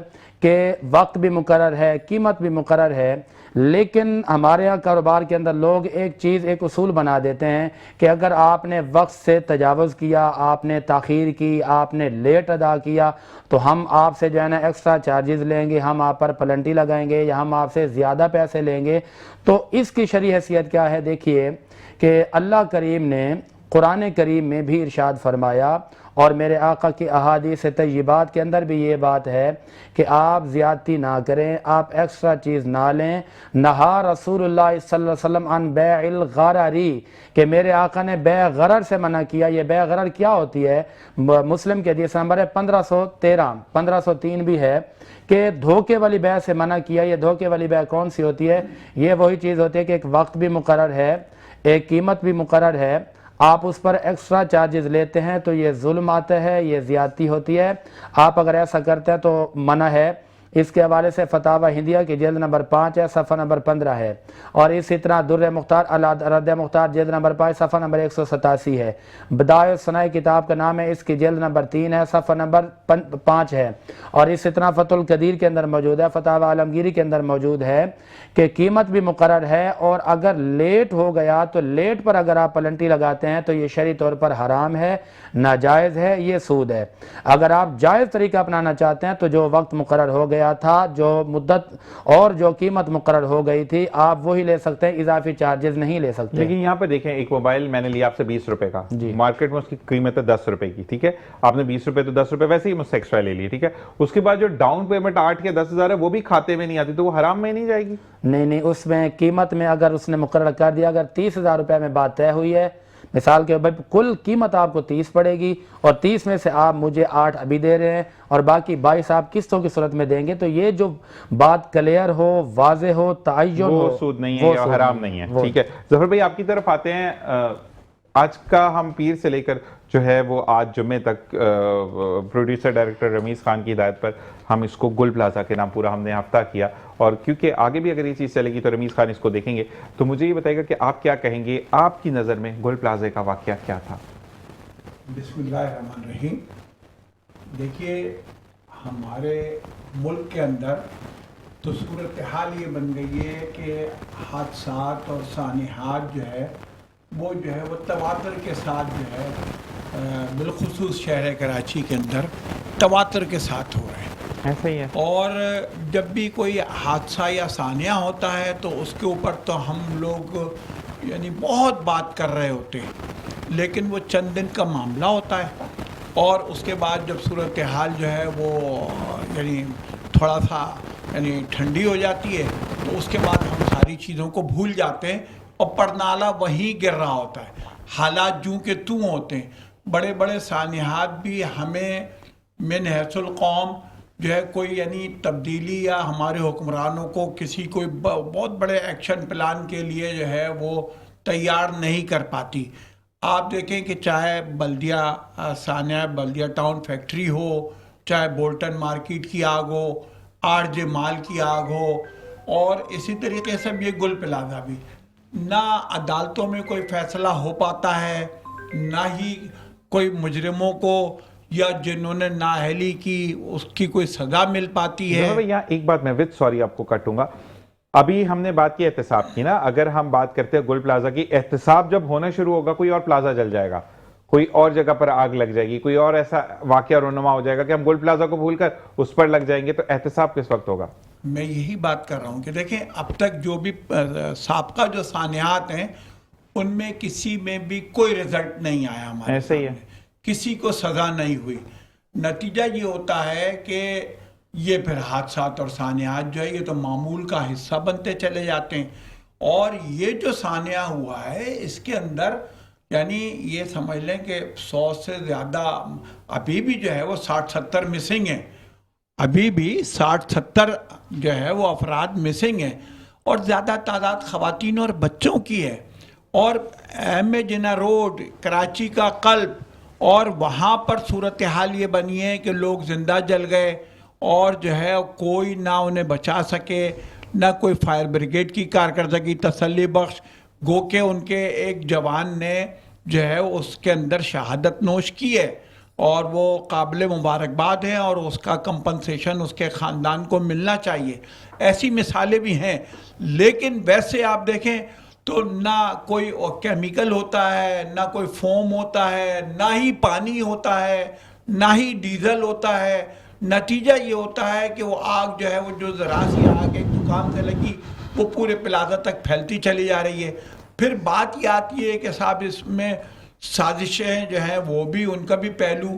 कि वक्त भी मुकर्रर है, कीमत भी मुकर्रर है, लेकिन हमारे यहाँ कारोबार के अंदर लोग एक चीज़, एक उसूल बना देते हैं कि अगर आपने वक्त से तजावुज़ किया, आपने ताख़ीर की, आपने लेट अदा किया, तो हम आपसे जो है ना एक्स्ट्रा चार्जेस लेंगे, हम आप पर पेनल्टी लगाएंगे या हम आपसे ज़्यादा पैसे लेंगे। तो इसकी शरई हैसियत क्या है? देखिए कि अल्लाह करीम ने कुरान करीम में भी इरशाद फरमाया और मेरे आका की अहादीस तय्यबात के अंदर भी ये बात है कि आप ज़्यादती ना करें, आप एक्स्ट्रा चीज़ ना लें। नहा रसूलुल्लाह सल्लल्लाहु अलैहि वसल्लम अन बैइल गरारी, कि मेरे आका ने बै गरर से मना किया। ये बै गरर क्या होती है? मुस्लिम के हदीस नंबर है 1503 भी है कि धोखे वाली बै से मना किया। ये धोखे वाली बै कौन सी होती है? ये वही चीज़ होती है कि एक वक्त भी मुकर्रर है, एक कीमत भी मुकर्रर है, आप उस पर एक्स्ट्रा चार्जेस लेते हैं, तो ये जुल्म आता है, ये ज़्यादती होती है। आप अगर ऐसा करते हैं तो मना है। इसके हवाले से फतावा हिंदिया की जिल्द नंबर 5 है, सफ़ा नंबर 15 है और इसी तरह दुर्र मुख्तार रद्द मुख्तार जिल्द नंबर 5 सफ़ा नंबर 187 है। बदाय सनाई किताब का नाम है, इसकी जिल्द नंबर 3 है, सफ़ा नंबर 5 है और इसी तरह फतुल कदीर के अंदर मौजूद है, फतावा आलमगीरी के अंदर मौजूद है कि कीमत भी मुकर्रर है और अगर लेट हो गया तो लेट पर अगर आप पेनल्टी लगाते हैं तो ये शरई तौर पर हराम है, नाजायज़ है, ये सूद है। अगर आप जायज़ तरीका अपनाना चाहते हैं तो जो वक्त मुकर्रर हो गया था, जो मुद्दत और जो कीमत मुकर्रर हो गई थी, आप वही ले सकते हैं, इजाफी चार्जेस नहीं ले सकते। लेकिन यहाँ पे देखें, एक मोबाइल मैंने लिया आपसे 20 रुपए का, मार्केट में उसकी कीमत है 10 रुपए की, ठीक है। आपने 20 रुपए तो 10 रुपए वैसे ही मुझसे एक्स्ट्रा ले लिए, ठीक है। उसके बाद जो डाउन पेमेंट 8 या 10,000 है वो भी खाते में नहीं आती, तो वो हराम में नहीं जाएगी? नहीं, उसमें कीमत में अगर उसने मुकर्रर कर दिया, अगर 30,000 रुपए में बात तय हुई है, मिसाल के भाई कुल कीमत आपको 30 पड़ेगी और 30 में से आप मुझे 8 अभी दे रहे हैं और बाकी 22 आप किस्तों की सूरत में देंगे, तो ये जो बात क्लियर हो, वाज़े हो, तय्युन हो, वो सूद नहीं है, वो हराम नहीं है, ठीक है। जफर भाई आपकी तरफ आते हैं। आज का हम पीर से लेकर जो है वो आज जुम्मे तक प्रोड्यूसर डायरेक्टर रमीज़ खान की हिदायत पर हम इसको गुल प्लाजा के नाम पूरा हमने हफ्ता किया, और क्योंकि आगे भी अगर ये चीज़ चलेगी तो रमीज़ खान इसको देखेंगे। तो मुझे ये बताइएगा कि आप क्या कहेंगे, आपकी नज़र में गुल प्लाजे का वाक़या क्या था? बिस्मिल्लाहिर्रहमानिर्रहीम। देखिए, हमारे मुल्क के अंदर तो सूरत हाल ये बन गई है कि हादसात और सानिहात जो है वो तवातर के साथ जो है बिलखुसूस शहर कराची के अंदर तवातर के साथ हो रहे हैं। ऐसा ही है। और जब भी कोई हादसा या सानिया होता है तो उसके ऊपर तो हम लोग यानी बहुत बात कर रहे होते हैं, लेकिन वो चंद दिन का मामला होता है और उसके बाद जब सूरत हाल जो है वो यानी थोड़ा सा यानी ठंडी हो जाती है तो उसके बाद हम सारी चीज़ों को भूल जाते हैं और परनाला वहीं गिर रहा होता है। हालात जूं के तूं होते हैं। बड़े बड़े सानिहात भी हमें मिन हैसुल कौम जो है कोई यानी तब्दीली या हमारे हुक्मरानों को किसी कोई बहुत बड़े एक्शन प्लान के लिए जो है वो तैयार नहीं कर पाती। आप देखें कि चाहे बल्दिया सानिया बल्दिया टाउन फैक्ट्री हो, चाहे बोल्टन मार्केट की आग हो, आरजे माल की आग हो, और इसी तरीके से ये गुल प्लाजा भी, ना अदालतों में कोई फैसला हो पाता है, ना ही कोई मुजरिमों को या जिन्होंने नाअहली की उसकी कोई सजा मिल पाती है। यहाँ एक बात मैं विद सॉरी आपको काटूंगा, अभी हमने बात की एहतसाब की ना, अगर हम बात करते हैं गुल प्लाजा की, एहतसाब जब होना शुरू होगा कोई और प्लाजा जल जाएगा, कोई और जगह पर आग लग जाएगी, कोई और ऐसा वाकया रोनुमा हो जाएगा कि हम गुल प्लाजा को भूलकर उस पर लग जाएंगे, तो एहतसाब किस वक्त होगा? मैं यही बात कर रहा हूँ कि देखें, अब तक जो भी साबका जो सानियात हैं उनमें किसी में भी कोई रिजल्ट नहीं आया हमारे ऐसे ही है, किसी को सजा नहीं हुई। नतीजा ये होता है कि ये फिर हादसात और सानियात जो है ये तो मामूल का हिस्सा बनते चले जाते हैं। और ये जो सानिया हुआ है इसके अंदर यानी ये समझ लें कि 100 से ज़्यादा अभी भी जो है वो 60-70 मिसिंग हैं, अभी भी 60-70 जो है वो अफराद मिसिंग हैं, और ज़्यादा तादाद ख़वातीन और बच्चों की है। और एम जिना रोड कराची का कल्ब, और वहाँ पर सूरत हाल ये बनी है कि लोग ज़िंदा जल गए और जो है कोई ना उन्हें बचा सके, ना कोई फायर ब्रिगेड की कारकर्दगी तसल्ली बख्श। गो के उनके एक जवान ने जो है उसके अंदर शहादत नोश की है और वो काबिल मुबारकबाद है और उसका कंपनसेशन उसके ख़ानदान को मिलना चाहिए। ऐसी मिसालें भी हैं, लेकिन वैसे आप देखें तो ना कोई केमिकल होता है, ना कोई फोम होता है, ना ही पानी होता है, ना ही डीजल होता है। नतीजा ये होता है कि वो आग जो है वो जो ज़रा सी आग एक दुकान से लगी वो पूरे प्लाजा तक फैलती चली जा रही है। फिर बात ये आती है कि साहब इसमें साजिशें जो हैं वो भी, उनका भी पहलू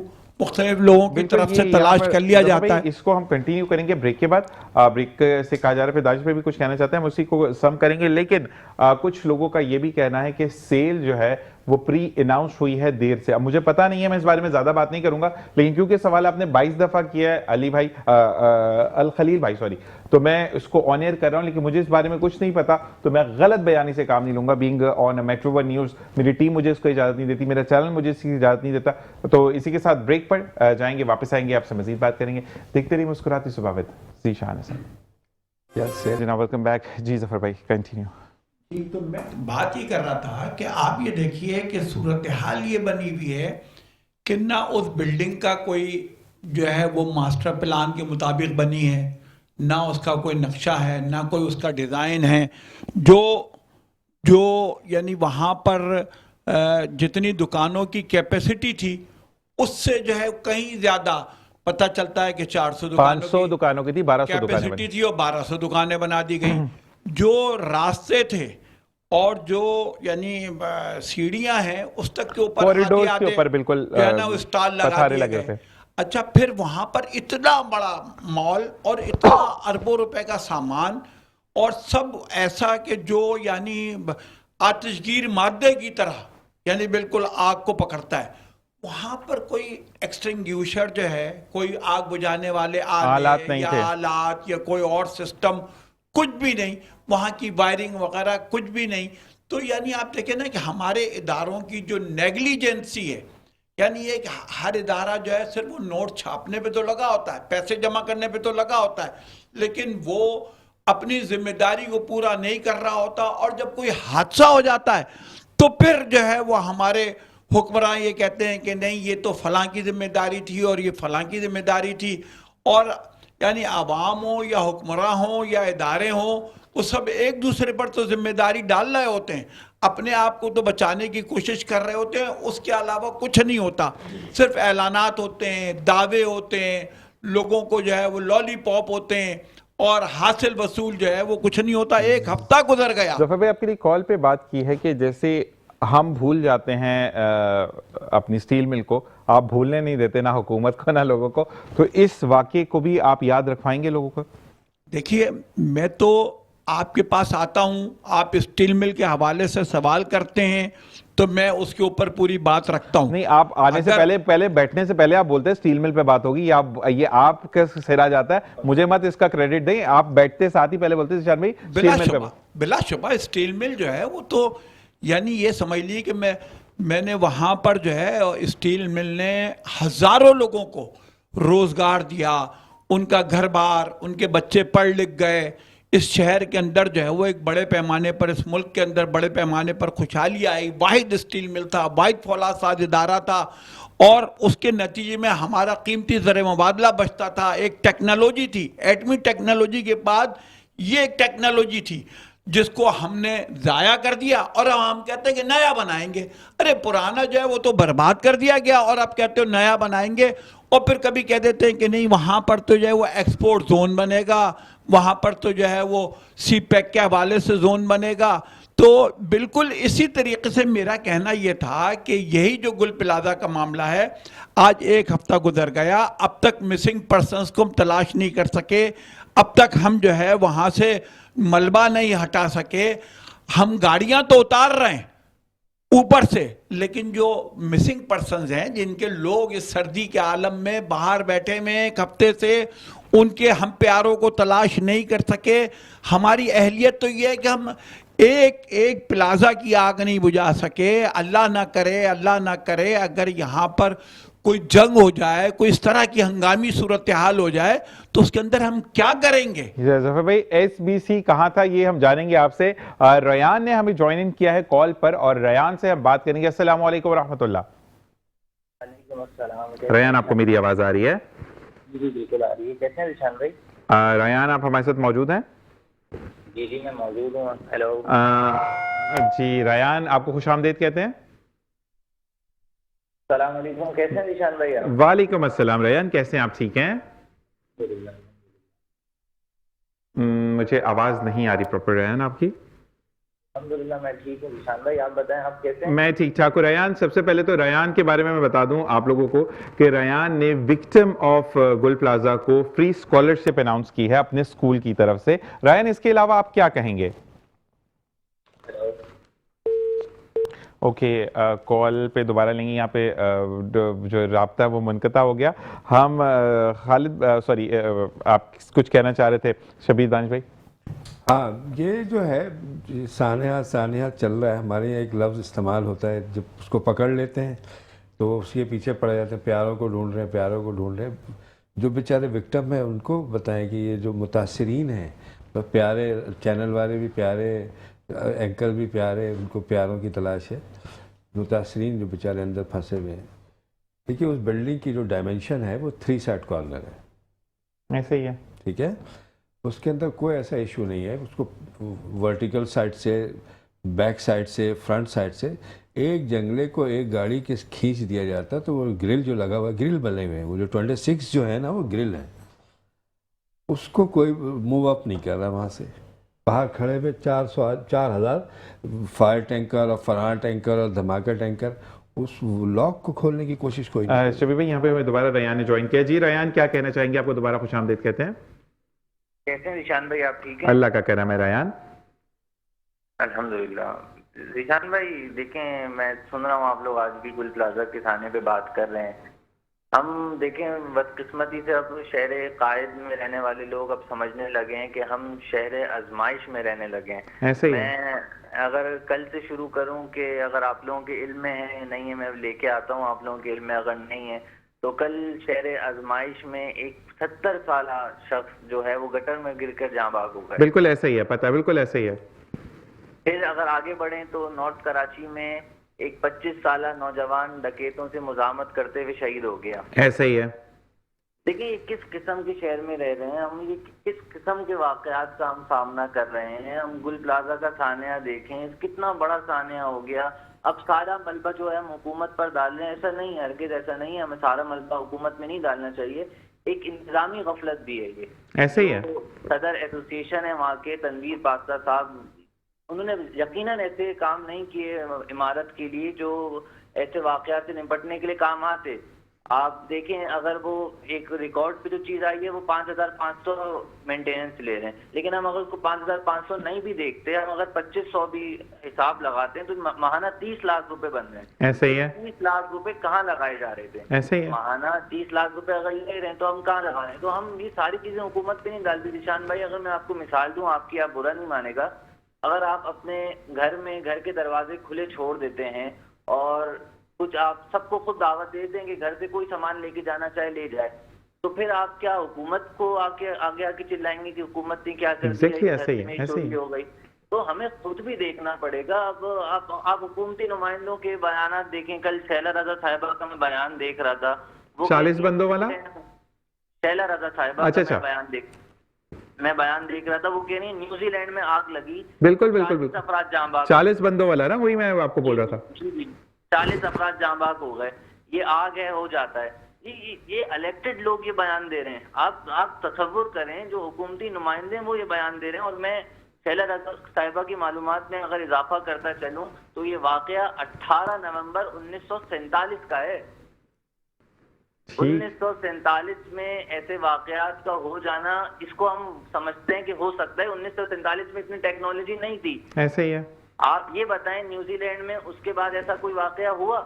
मुख्तलिफ लोगों की तरफ से तलाश कर लिया जाता है। इसको हम कंटिन्यू करेंगे ब्रेक के बाद। ब्रेक से कहा जा रहा है फिर दानिश पे भी कुछ कहना चाहते हैं, हम उसी को सम करेंगे। लेकिन कुछ लोगों का ये भी कहना है कि सेल जो है वो प्री अनाउंस हुई है देर से। अब मुझे पता नहीं है, मैं इस बारे में ज्यादा बात नहीं करूंगा, लेकिन क्योंकि सवाल आपने 22 दफा किया है अली भाई, अल खलील भाई सॉरी, तो मैं उसको ऑन एयर कर रहा हूं, लेकिन मुझे इस बारे में कुछ नहीं पता, तो मैं गलत बयानी से काम नहीं लूंगा। Being on metro one news, मेरी टीम मुझे इसको इजाजत नहीं देती, मेरा चैनल मुझे इसकी इजाजत नहीं देता। तो इसी के साथ ब्रेक पर जाएंगे, वापस आएंगे, आपसे मजीद बात करेंगे। देखते रहिए मुस्कुराती सुबह विद जी शान हसन। वेलकम बैक जी जफर भाई, कंटिन्यू। तो मैं बात ही कर रहा था कि आप ये देखिए कि सूरत हाल ये बनी हुई है कि ना उस बिल्डिंग का कोई जो है वो मास्टर प्लान के मुताबिक बनी है, ना उसका कोई नक्शा है, ना कोई उसका डिज़ाइन है। जो यानी वहाँ पर जितनी दुकानों की कैपेसिटी थी उससे जो है कहीं ज़्यादा पता चलता है कि 500 दुकानों की थी, 1200 कैपेसिटी थी और 1200 दुकानें बना दी गई। जो रास्ते थे और जो यानी सीढ़ियां हैं उस तक के ऊपर कॉरिडोर के ऊपर बिल्कुल स्टॉल लगा थे। अच्छा, फिर वहां पर इतना बड़ा मॉल और इतना अरबों रुपए का सामान और सब ऐसा कि जो यानी आतिशगीर मादे की तरह यानी बिल्कुल आग को पकड़ता है। वहां पर कोई एक्सटिंग्विशर जो है, कोई आग बुझाने वाले आलात नहीं थे, आलात या कोई और सिस्टम कुछ भी नहीं, वहाँ की वायरिंग वगैरह कुछ भी नहीं। तो यानी आप देखें ना कि हमारे इदारों की जो नेग्लिजेंसी है, यानी ये कि हर इदारा जो है सिर्फ वो नोट छापने पे तो लगा होता है, पैसे जमा करने पे तो लगा होता है, लेकिन वो अपनी जिम्मेदारी को पूरा नहीं कर रहा होता। और जब कोई हादसा हो जाता है तो फिर जो है वो हमारे हुक्मरान ये कहते हैं कि नहीं ये तो फलां की जिम्मेदारी थी और ये फलां की जिम्मेदारी थी। और यानी आवाम हो या हुक्मरान हो या इदारे हों, वो सब एक दूसरे पर तो जिम्मेदारी डाल रहे होते हैं, अपने आप को तो बचाने की कोशिश कर रहे होते हैं, उसके अलावा कुछ नहीं होता। सिर्फ ऐलानात होते हैं, दावे होते हैं, लोगों को जो है वो लॉलीपॉप होते हैं और हासिल वसूल जो है वो कुछ नहीं होता। एक हफ्ता गुजर गया। जफर भाई आपके लिए कॉल पे बात की है कि जैसे हम भूल जाते हैं अपनी स्टील मिल को, आप भूलने नहीं देते ना हुकूमत को ना लोगों को, तो इस वाक़े को भी आप याद रखवाएंगे लोगों को? देखिए, मैं तो आपके पास आता हूं, आप स्टील मिल के हवाले से सवाल करते हैं तो मैं उसके ऊपर पूरी बात रखता हूं। नहीं, आप आने से पहले बैठने से पहले आप बोलते हैं स्टील मिल पे बात होगी, ये आपका सिरा जाता है, मुझे मत इसका क्रेडिट दें। आप बैठते साथ ही पहले बोलते हैं भाई स्टील मिल पे। बिलाशुबा स्टील मिल जो है वो तो यानी ये समझ लीजिए कि मैंने वहां पर जो है स्टील मिल ने हजारों लोगों को रोजगार दिया, उनका घर बार, उनके बच्चे पढ़ लिख गए। इस शहर के अंदर जो है वो एक बड़े पैमाने पर, इस मुल्क के अंदर बड़े पैमाने पर खुशहाली आई। वाहिद स्टील मिल था, वाहिद फौलाद साज इदारा था और उसके नतीजे में हमारा कीमती ज़र मुबादला बचता था। एक टेक्नोलॉजी थी, एटमी टेक्नोलॉजी के बाद ये एक टेक्नोलॉजी थी जिसको हमने ज़ाया कर दिया और हम कहते हैं कि नया बनाएंगे। अरे पुराना जो है वो तो बर्बाद कर दिया गया और आप कहते हो नया बनाएंगे। और फिर कभी कह देते हैं कि नहीं वहाँ पर तो जो है वो एक्सपोर्ट जोन बनेगा, वहाँ पर तो जो है वो सी पैक के हवाले से जोन बनेगा। तो बिल्कुल इसी तरीके से मेरा कहना ये था कि यही जो गुल प्लाजा का मामला है, आज एक हफ्ता गुजर गया, अब तक मिसिंग पर्सनस को हम तलाश नहीं कर सके, अब तक हम जो है वहाँ से मलबा नहीं हटा सके। हम गाड़ियाँ तो उतार रहे हैं ऊपर से, लेकिन जो मिसिंग पर्सन्स हैं, जिनके लोग इस सर्दी के आलम में बाहर बैठे हुए एक हफ्ते से, उनके हम प्यारों को तलाश नहीं कर सके। हमारी अहलियत तो ये है कि हम एक एक प्लाजा की आग नहीं बुझा सके। अल्लाह ना करे अगर यहाँ पर कोई जंग हो जाए, कोई इस तरह की हंगामी सूरत हाल हो जाए तो उसके अंदर हम क्या करेंगे? जफर भाई SBC कहाँ था ये हम जानेंगे आपसे। रयान ने हमें ज्वाइन इन किया है कॉल पर और रयान से हम बात करेंगे। अस्सलाम वालेकुम रहमतुल्लाह। रयान, आपको मेरी आवाज आ रही है? जी बिल्कुल आ रही है। कैसे हैं विशाल भाई? रयान, आप हमारे साथ मौजूद हैं? जी मैं मौजूद हूँ। हेलो जी रयान, आपको खुशामदीद कहते हैं। सलाम अलैकुम। कैसे हैं विशाल भाई आप? वालेकुम अस्सलाम। रयान कैसे हैं आप? ठीक हैं? मुझे आवाज नहीं आ रही प्रॉपर रयान आपकी। अल्हम्दुलिल्लाह मैं ठीक हूँ विशाल भाई, आप बताएं आप कैसे हैं? मैं ठीक ठाक हूँ। रयान, सबसे पहले तो रयान के बारे में मैं बता दूं आप लोगों को कि रयान ने विक्टिम ऑफ गुल प्लाजा को फ्री स्कॉलरशिप अनाउंस की है अपने स्कूल की तरफ से। रयान, इसके अलावा आप क्या कहेंगे? ओके, कॉल पे दोबारा लेंगे। यहाँ पे जो राब्ता है वो मुनक़ता हो गया। हम खालिद सॉरी आप कुछ कहना चाह रहे थे शबीर दानिश भाई? हाँ, ये जो है सानिया चल रहा है। हमारे यहाँ एक लफ्ज़ इस्तेमाल होता है, जब उसको पकड़ लेते हैं तो उसके पीछे पड़ जाते हैं, प्यारों को ढूंढ रहे हैं। जो बेचारे विक्टिम हैं उनको बताएं कि ये जो मुतासरीन हैं, तो प्यारे चैनल वाले भी प्यारे, एंकर भी प्यारे, उनको प्यारों की तलाश है। मुतासरीन जो बेचारे अंदर फंसे हुए हैं, देखिए उस बिल्डिंग की जो डायमेंशन है वो 3 साइड कॉर्नर है। ऐसे ही है, ठीक है, उसके अंदर कोई ऐसा इशू नहीं है। उसको वर्टिकल साइड से, बैक साइड से, फ्रंट साइड से एक जंगले को एक गाड़ी के खींच दिया जाता, तो वो ग्रिल जो लगा हुआ, ग्रिल बने हुए हैं, वो जो 26 जो है ना वो ग्रिल है, उसको कोई मूव अप नहीं कर रहा। वहाँ से बाहर खड़े हुए 4,000 फायर टैंकर और फरहान टैंकर और धमाका टैंकर, उस लॉक को खोलने की कोशिश कोई नहीं। शबीर भाई, यहाँ पे हमें दोबारा रयान ने ज्वाइन किया। जी रयान, क्या कहना चाहेंगे? आपको दोबारा खुशामदीद कहते हैं। कैसे हैं विशान भाई, आप ठीक हैं? अल्लाह का करम है रयान। अल्हम्दुलिल्लाह। विशान भाई देखें, मैं सुन रहा हूँ आप लोग आज भी गुल प्लाजा के थाने पे बात कर रहे हैं, हम देखें बदकिस्मती से अब शहर कायद में रहने वाले लोग अब समझने लगे हैं कि हम शहर आजमाइश में रहने लगे हैं। ऐसे ही है। मैं अगर कल से शुरू करूं कि अगर आप लोगों के इल्म में है नहीं है, मैं लेके आता हूं आप लोगों के इल्म में, अगर नहीं है तो कल शहर आजमाइश में एक 70 साल शख्स जो है वो गटर में गिरकर जाँ बाग हो गए। बिल्कुल ऐसा ही है, पता है, बिल्कुल ऐसा ही है। फिर अगर आगे बढ़ें तो नॉर्थ कराची में एक 25 साल नौजवान डकैतों से मुजामत करते हुए शहीद हो गया। ऐसा ही है। देखिए ये किस किस्म के शहर में रह रहे हैं हम, ये किस किस्म के वाकयात का हम सामना कर रहे हैं। हम गुल प्लाजा का सानिया देखें, कितना बड़ा सानिया हो गया। अब सारा मलबा जो है हम हुकूमत पर डाल रहे हैं, ऐसा नहीं है, हरगिज़ ऐसा नहीं है, हमें सारा मलबा हुकूमत में नहीं डालना चाहिए। एक इंतजामी गफलत भी है ये। ऐसे ही है। तो सदर एसोसिएशन है वहाँ के तनवीर पास्ता साहब, उन्होंने यकीनन ऐसे काम नहीं किए इमारत के लिए जो ऐसे वाकयात से निपटने के लिए काम आते। आप देखें अगर वो एक रिकॉर्ड पे जो चीज़ आई है वो 5500 मेंटेनेंस ले रहे हैं, लेकिन हम अगर उसको 5500 नहीं भी देखते, हम अगर 2500 भी हिसाब लगाते हैं तो माहाना 30 लाख रुपए बन रहे हैं। ऐसे ही है। 30 लाख रुपए कहाँ लगाए जा रहे थे? ऐसे ही है। माहाना 30 लाख रुपए अगर ले रहे हैं तो हम कहाँ लगा रहे हैं? तो हम ये सारी चीजें हुकूमत पे नहीं डालती। निशान भाई अगर मैं आपको मिसाल दूं, आपकी आप बुरा नहीं मानेगा, अगर आप अपने घर में घर के दरवाजे खुले छोड़ देते हैं और कुछ आप सबको खुद दावत देते हैं कि घर से कोई सामान लेके जाना चाहे ले जाए, तो फिर आप क्या हुकूमत को आगे आके चिल्लाएंगे कि हुकूमत ने क्या कर दिया, Exactly घर ऐसे ही है, में ऐसे ही चोरी हो गई? तो हमें खुद भी देखना पड़ेगा। अब आप हुकूमती नुमाइंदों के बयान देखें। कल शैला रजा साहिबा का मैं बयान देख रहा था, वो 40 बंदों वाला शैला रजा साहिबा अच्छा, का मैं बयान देख रहा था। वो कह रही है न्यूजीलैंड में आग लगी, बिल्कुल बिल्कुल 40 बिल्कुल अफराद जाँ बाग। 40 बंदों वाला ना, वही मैं आपको बोल रहा था। 40 अफराद जाँ बाग हो गए। ये आग है, हो जाता है। ये इलेक्टेड लोग ये बयान दे रहे हैं। आप तसव्वुर करें, जो हुकूमती नुमाइंदे हैं वो ये बयान दे रहे हैं। और मैं शैला रजा साहिबा की मालूमात में अगर इजाफा करता चलूं तो ये वाकया 18 नवंबर 1947 का है। 1947 में ऐसे वाकयात का हो जाना, इसको हम समझते हैं कि हो सकता है। 1947 में इतनी टेक्नोलॉजी नहीं थी। ऐसे ही है। आप ये बताएं न्यूजीलैंड में उसके बाद ऐसा कोई वाकया हुआ?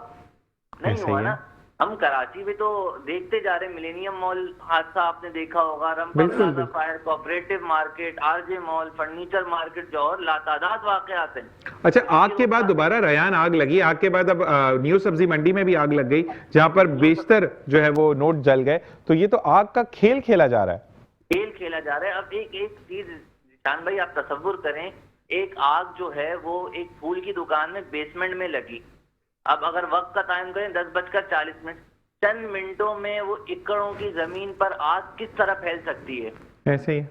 नहीं हुआ ना। हम कराची में तो देखते जा रहे हैं, मिलेनियम मॉल हादसा आपने देखा होगा, Rampa plaza fire, cooperative market, RJ mall, furniture market, जो और लातादाद वाकयात हैं। अच्छा, आग के बाद दोबारा रयान आग लगी, आग के बाद अब न्यू सब्जी मंडी में भी आग लग गई, जहां पर बेशतर जो है वो नोट जल गए। तो ये तो आग का खेल खेला जा रहा है। खेल खेला जा रहा है। अब एक चीज निशान भाई आप तसव्वुर करें, एक आग जो है वो एक फूल की दुकान में बेसमेंट में लगी। अब अगर वक्त का टाइम करें 10:40, चंद मिनटों में वो एकड़ों की जमीन पर आग किस तरह फैल सकती है? ऐसे ही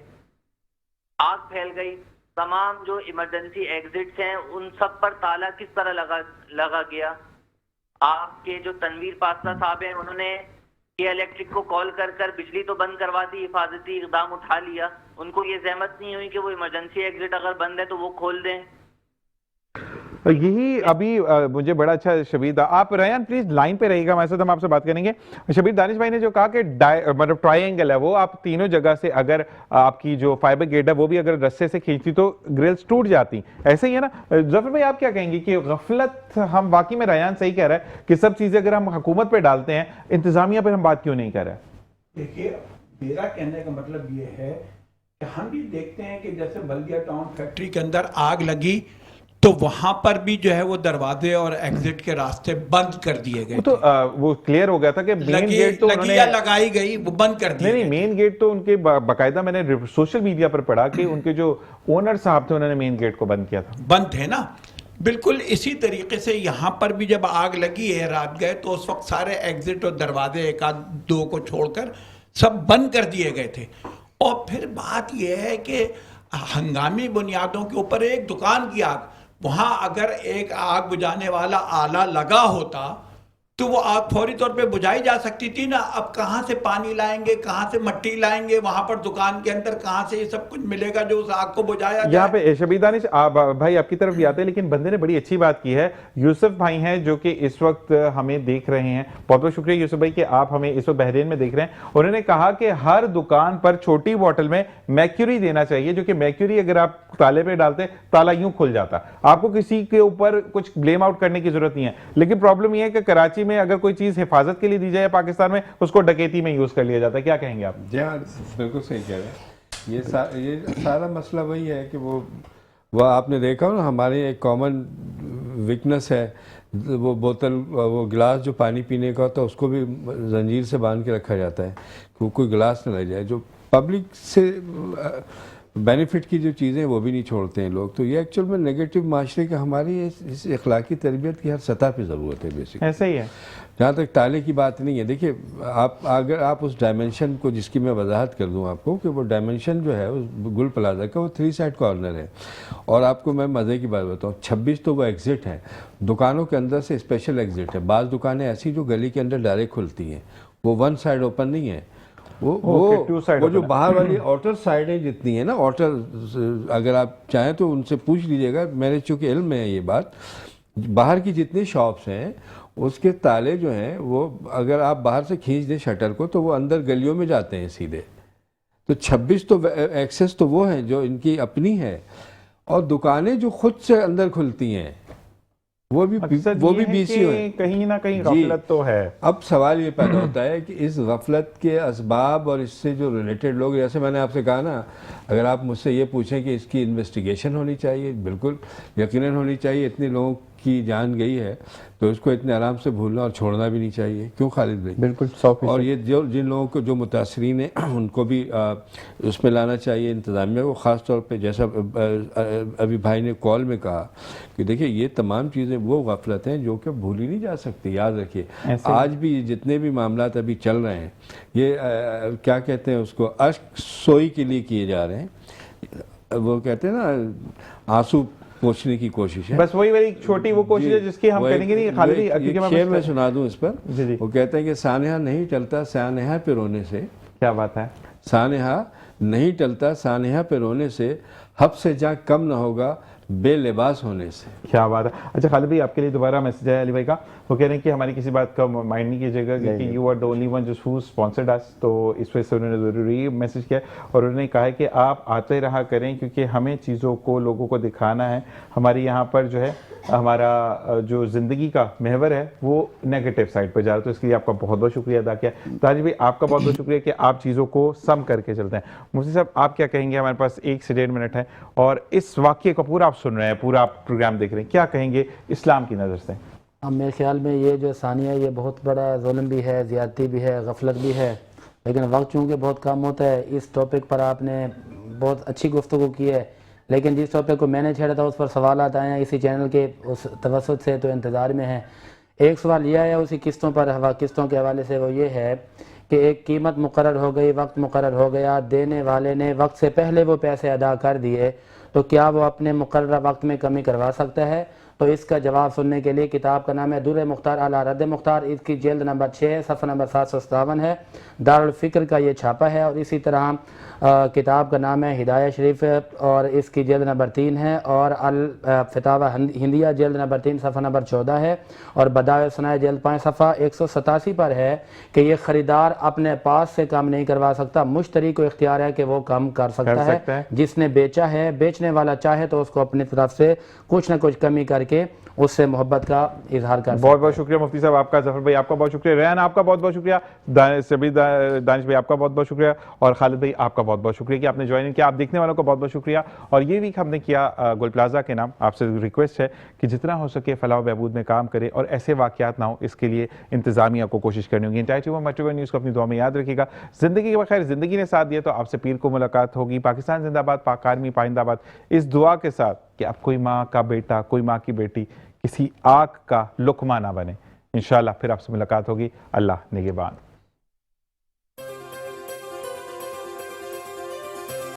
आग फैल गई। तमाम जो इमरजेंसी एग्जिट्स हैं उन सब पर ताला किस तरह लगा गया? आपके जो तनवीर पास्ता साहब हैं उन्होंने ये इलेक्ट्रिक को कॉल कर बिजली तो बंद करवा दी, हिफाजती इकदाम उठा लिया। उनको ये जहमत नहीं हुई कि वो इमरजेंसी एग्जिट अगर बंद है तो वो खोल दें। यही अभी मुझे बड़ा अच्छा शबीर, आप रयान प्लीज लाइन पे रहिएगा, हमारे साथ हम आपसे बात करेंगे। शबीर, दानिश भाई ने जो कहा कि मतलब ट्रायंगल है वो, आप तीनों जगह से अगर आपकी जो फाइबर गेट है वो भी अगर रस्से से खींचती तो ग्रिल्स टूट जाती, ऐसे ही है ना? जफर भाई आप क्या कहेंगे कि गफलत, हम वाकई में रयान सही कह रहा है कि सब चीजें अगर हम हुकूमत पे डालते हैं, इंतजामिया पर हम बात क्यों नहीं कर रहे? देखिए, मेरा कहने का मतलब ये है कि हम भी देखते हैं कि जैसे बल्दिया टाउन फैक्ट्री के अंदर आग लगी तो वहां पर भी जो है वो दरवाजे और एग्जिट के रास्ते बंद कर दिए गए। तो वो क्लियर हो गया था कि मेन गेट तो उन्होंने लगाई गई, वो बंद कर दिए। नहीं, मेन गेट तो उनके बाकायदा मैंने सोशल मीडिया पर पढ़ा कि उनके जो ओनर साहब थे उन्होंने मेन गेट को बंद किया था। बंद थे ना, बिल्कुल इसी तरीके से यहाँ पर भी जब आग लगी है रात गए तो उस वक्त सारे एग्जिट और दरवाजे एक आध दो को छोड़कर सब बंद कर दिए गए थे। और फिर बात यह है कि हंगामी बुनियादों के ऊपर एक दुकान की आग, वहां अगर एक आग बुझाने वाला आला लगा होता तो वो आग फौरी तौर पे बुझाई जा सकती थी ना। अब कहाँ से पानी लाएंगे, कहाँ से मिट्टी लाएंगे, वहां पर दुकान के अंदर कहाँ से ये सब कुछ मिलेगा जो उस आग को बुझाया जाए? यहाँ पे शबीर दानिश भाई आपकी तरफ भी आते हैं, लेकिन बंदे ने बड़ी अच्छी बात की है। यूसुफ भाई हैं जो कि इस वक्त हमें देख रहे हैं, बहुत बहुत शुक्रिया यूसुफ भाई कि आप हमें इस वक्त बहरीन में देख रहे हैं। उन्होंने कहा कि हर दुकान पर छोटी बोतल में मैक्यूरी देना चाहिए, जो कि मैक्यूरी अगर आप ताले पे डालते ताला यूं खुल जाता। आपको किसी के ऊपर कुछ ब्लेम आउट करने की जरूरत नहीं है, लेकिन प्रॉब्लम यह है कि कराची कराची में अगर कोई चीज़ हिफाजत के लिए दी जाए पाकिस्तान में, उसको डकैती में यूज़ कर लिया जाता है, क्या कहेंगे आप? जी हाँ, बिल्कुल सही कह रहे हैं। ये सारा मसला वही है कि वो आपने देखा हो ना, हमारे एक कॉमन वीकनेस है, वो बोतल, वो गिलास जो पानी पीने का होता है उसको भी जंजीर से बांध के रखा जाता है कि कोई गिलास न ले जाए। जो पब्लिक से बेनिफिट की जो चीज़ें वो भी नहीं छोड़ते हैं लोग। तो ये एक्चुअल में नेगेटिव माशरे का हमारी इस इखलाकी तरबियत की हर सतह पे ज़रूरत है बेसिक। ऐसा ही है। जहाँ तक ताले की बात नहीं है, देखिए अगर आप उस डायमेंशन को, जिसकी मैं वजाहत कर दूँ आपको, कि वो डायमेंशन जो है उस गुल प्लाजा का वो 3 साइड कॉर्नर है। और आपको मैं मज़े की बात बताऊँ, 26 तो वो एग्ज़िट हैं, दुकानों के अंदर से स्पेशल एग्ज़िट है। बाज़ दुकानें ऐसी जो गली के अंदर डायरेक्ट खुलती हैं, वो 1 साइड ओपन नहीं है, वो जो बाहर वाली आउटर साइडें जितनी है ना, आउटर, अगर आप चाहें तो उनसे पूछ लीजिएगा, मेरे चूँकि इल्म में है ये बात, बाहर की जितनी शॉप्स हैं उसके ताले जो हैं वो अगर आप बाहर से खींच दें शटर को तो वो अंदर गलियों में जाते हैं सीधे। तो 26 तो एक्सेस तो वो हैं जो इनकी अपनी है, और दुकानें जो खुद से अंदर खुलती हैं वो भी बीसी है। कहीं ना कहीं गफलत तो है। अब सवाल ये पैदा होता है कि इस गफलत के असबाब और इससे जो रिलेटेड लोग, जैसे मैंने आपसे कहा ना, अगर आप मुझसे ये पूछें कि इसकी इन्वेस्टिगेशन होनी चाहिए, बिल्कुल यकीनन होनी चाहिए। इतने लोगों की जान गई है तो इसको इतने आराम से भूलना और छोड़ना भी नहीं चाहिए, क्यों खालिद भाई? बिल्कुल 100%। और ये जो जिन लोगों को जो मुतासरीन हैं उनको भी उसमें लाना चाहिए, इंतज़ामिया को ख़ास तौर पे। जैसा अभी भाई ने कॉल में कहा कि देखिए ये तमाम चीज़ें वो गफलत हैं जो कि भूली नहीं जा सकती। याद रखिए, आज भी जितने भी मामलात अभी चल रहे हैं ये क्या कहते हैं उसको, अश्क सोई के लिए किए जा रहे हैं। वो कहते हैं ना, आंसू पोंछने की कोशिश है, बस वही छोटी वो कोशिश है जिसकी हम करेंगे नहीं। खाली मैं सुना दूं इस पर। जी। वो कहते हैं कि सानेहा नहीं टलता सानेहा पे रोने से। क्या बात है? सानेहा नहीं टलता सानेहा पे रोने से, हब से जा कम ना होगा बेलिबास होने से। क्या बात है। अच्छा खालिद भाई, आपके लिए दोबारा मैसेज आया अली भाई का, वो कह रहे हैं कि हमारी किसी बात का माइंड नहीं कीजिएगा क्योंकि you are the only one just who sponsored us. तो इस वजह से उन्होंने ज़रूरी मैसेज किया और उन्होंने कहा है कि आप आते रहा करें क्योंकि हमें चीज़ों को लोगों को दिखाना है। हमारे यहाँ पर जो है हमारा जो ज़िंदगी का महवर है वो नेगेटिव साइड पर जा रहा है। तो इसके लिए आपका बहुत बहुत शुक्रिया अदा किया। ताज भाई, आपका बहुत बहुत शुक्रिया कि आप चीज़ों को सम करके चलते हैं। मुफ्ती साहब, आप क्या कहेंगे? हमारे पास 1 से 1.5 मिनट है और इस वाक़ये को पूरा आप सुन रहे हैं, पूरा आप प्रोग्राम देख रहे हैं, क्या कहेंगे इस्लाम की नज़र से? मेरे ख्याल में ये जो सानिया, ये बहुत बड़ा जुल्म भी है, ज़्यादती भी है, गफलत भी है, लेकिन वक्त चूँकि बहुत कम होता है। इस टॉपिक पर आपने बहुत अच्छी गुफ्तगू की है, लेकिन जिस टॉपिक को मैंने छेड़ा था उस पर सवाल आए हैं इसी चैनल के उस तवस्सुत से, तो इंतज़ार में है। एक सवाल यह है उसी किस्तों पर, किस्तों के हवाले से, वो ये है कि एक कीमत मुकर्रर हो गई, वक्त मुकर्रर हो गया, देने वाले ने वक्त से पहले वो पैसे अदा कर दिए, तो क्या वो अपने मुकर्रर वक्त में कमी करवा सकता है? तो इसका जवाब सुनने के लिए किताब का नाम है दुर्र मुख्तार अला रद्द मुख्तार, इसकी जिल्द नंबर 6 सफ़ा नंबर 757 है, दारुल फ़िक्र का ये छापा है। और इसी तरह किताब का नाम है हिदायत शरीफ और इसकी जिल्द नंबर 3 है, और अल फतावा हिंदिया जिल्द नंबर 3 सफ़ा नंबर 14 है, और बदाए सनाए जिल्द 5 सफ़ा 187 पर है कि ये ख़रीदार अपने पास से कम नहीं करवा सकता, मुश्तरी को इख्तियार है कि वो कम कर सकता है। जिसने बेचा है, बेचने वाला चाहे तो उसको अपनी तरफ से कुछ ना कुछ कमी करके उससे मोहब्बत का इजहार कर। बहुत बहुत शुक्रिया मुफ्ती साहब आपका, जफर भाई आपका बहुत शुक्रिया, रेहान आपका बहुत बहुत शुक्रिया, दानिश भाई आपका बहुत बहुत शुक्रिया, और खालिद भाई आपका बहुत बहुत शुक्रिया कि आपने ज्वाइन किया। आप देखने वालों को बहुत बहुत शुक्रिया। और ये वीक हमने किया गुल प्लाजा के नाम। आपसे रिक्वेस्ट है कि जितना हो सके फलाह बहबूद में काम करें और ऐसे वाक़यात ना हो, इसके लिए इंतजामिया को कोशिश करनी होगी। इंटाइटिव न्यूज़ को अपनी दुआ में याद रखिएगा। ज़िंदगी के बखैर ज़िंदगी ने साथ दिया तो आपसे पीर को मुलाकात होगी। पाकिस्तान जिंदाबाद, पाक आर्मी पाइंदाबाद, इस दुआ के साथ कि अब कोई माँ का बेटा, कोई माँ की बेटी किसी आग का लुकमा ना बने। इंशाअल्लाह फिर आपसे मुलाकात होगी। अल्लाह निगहबान।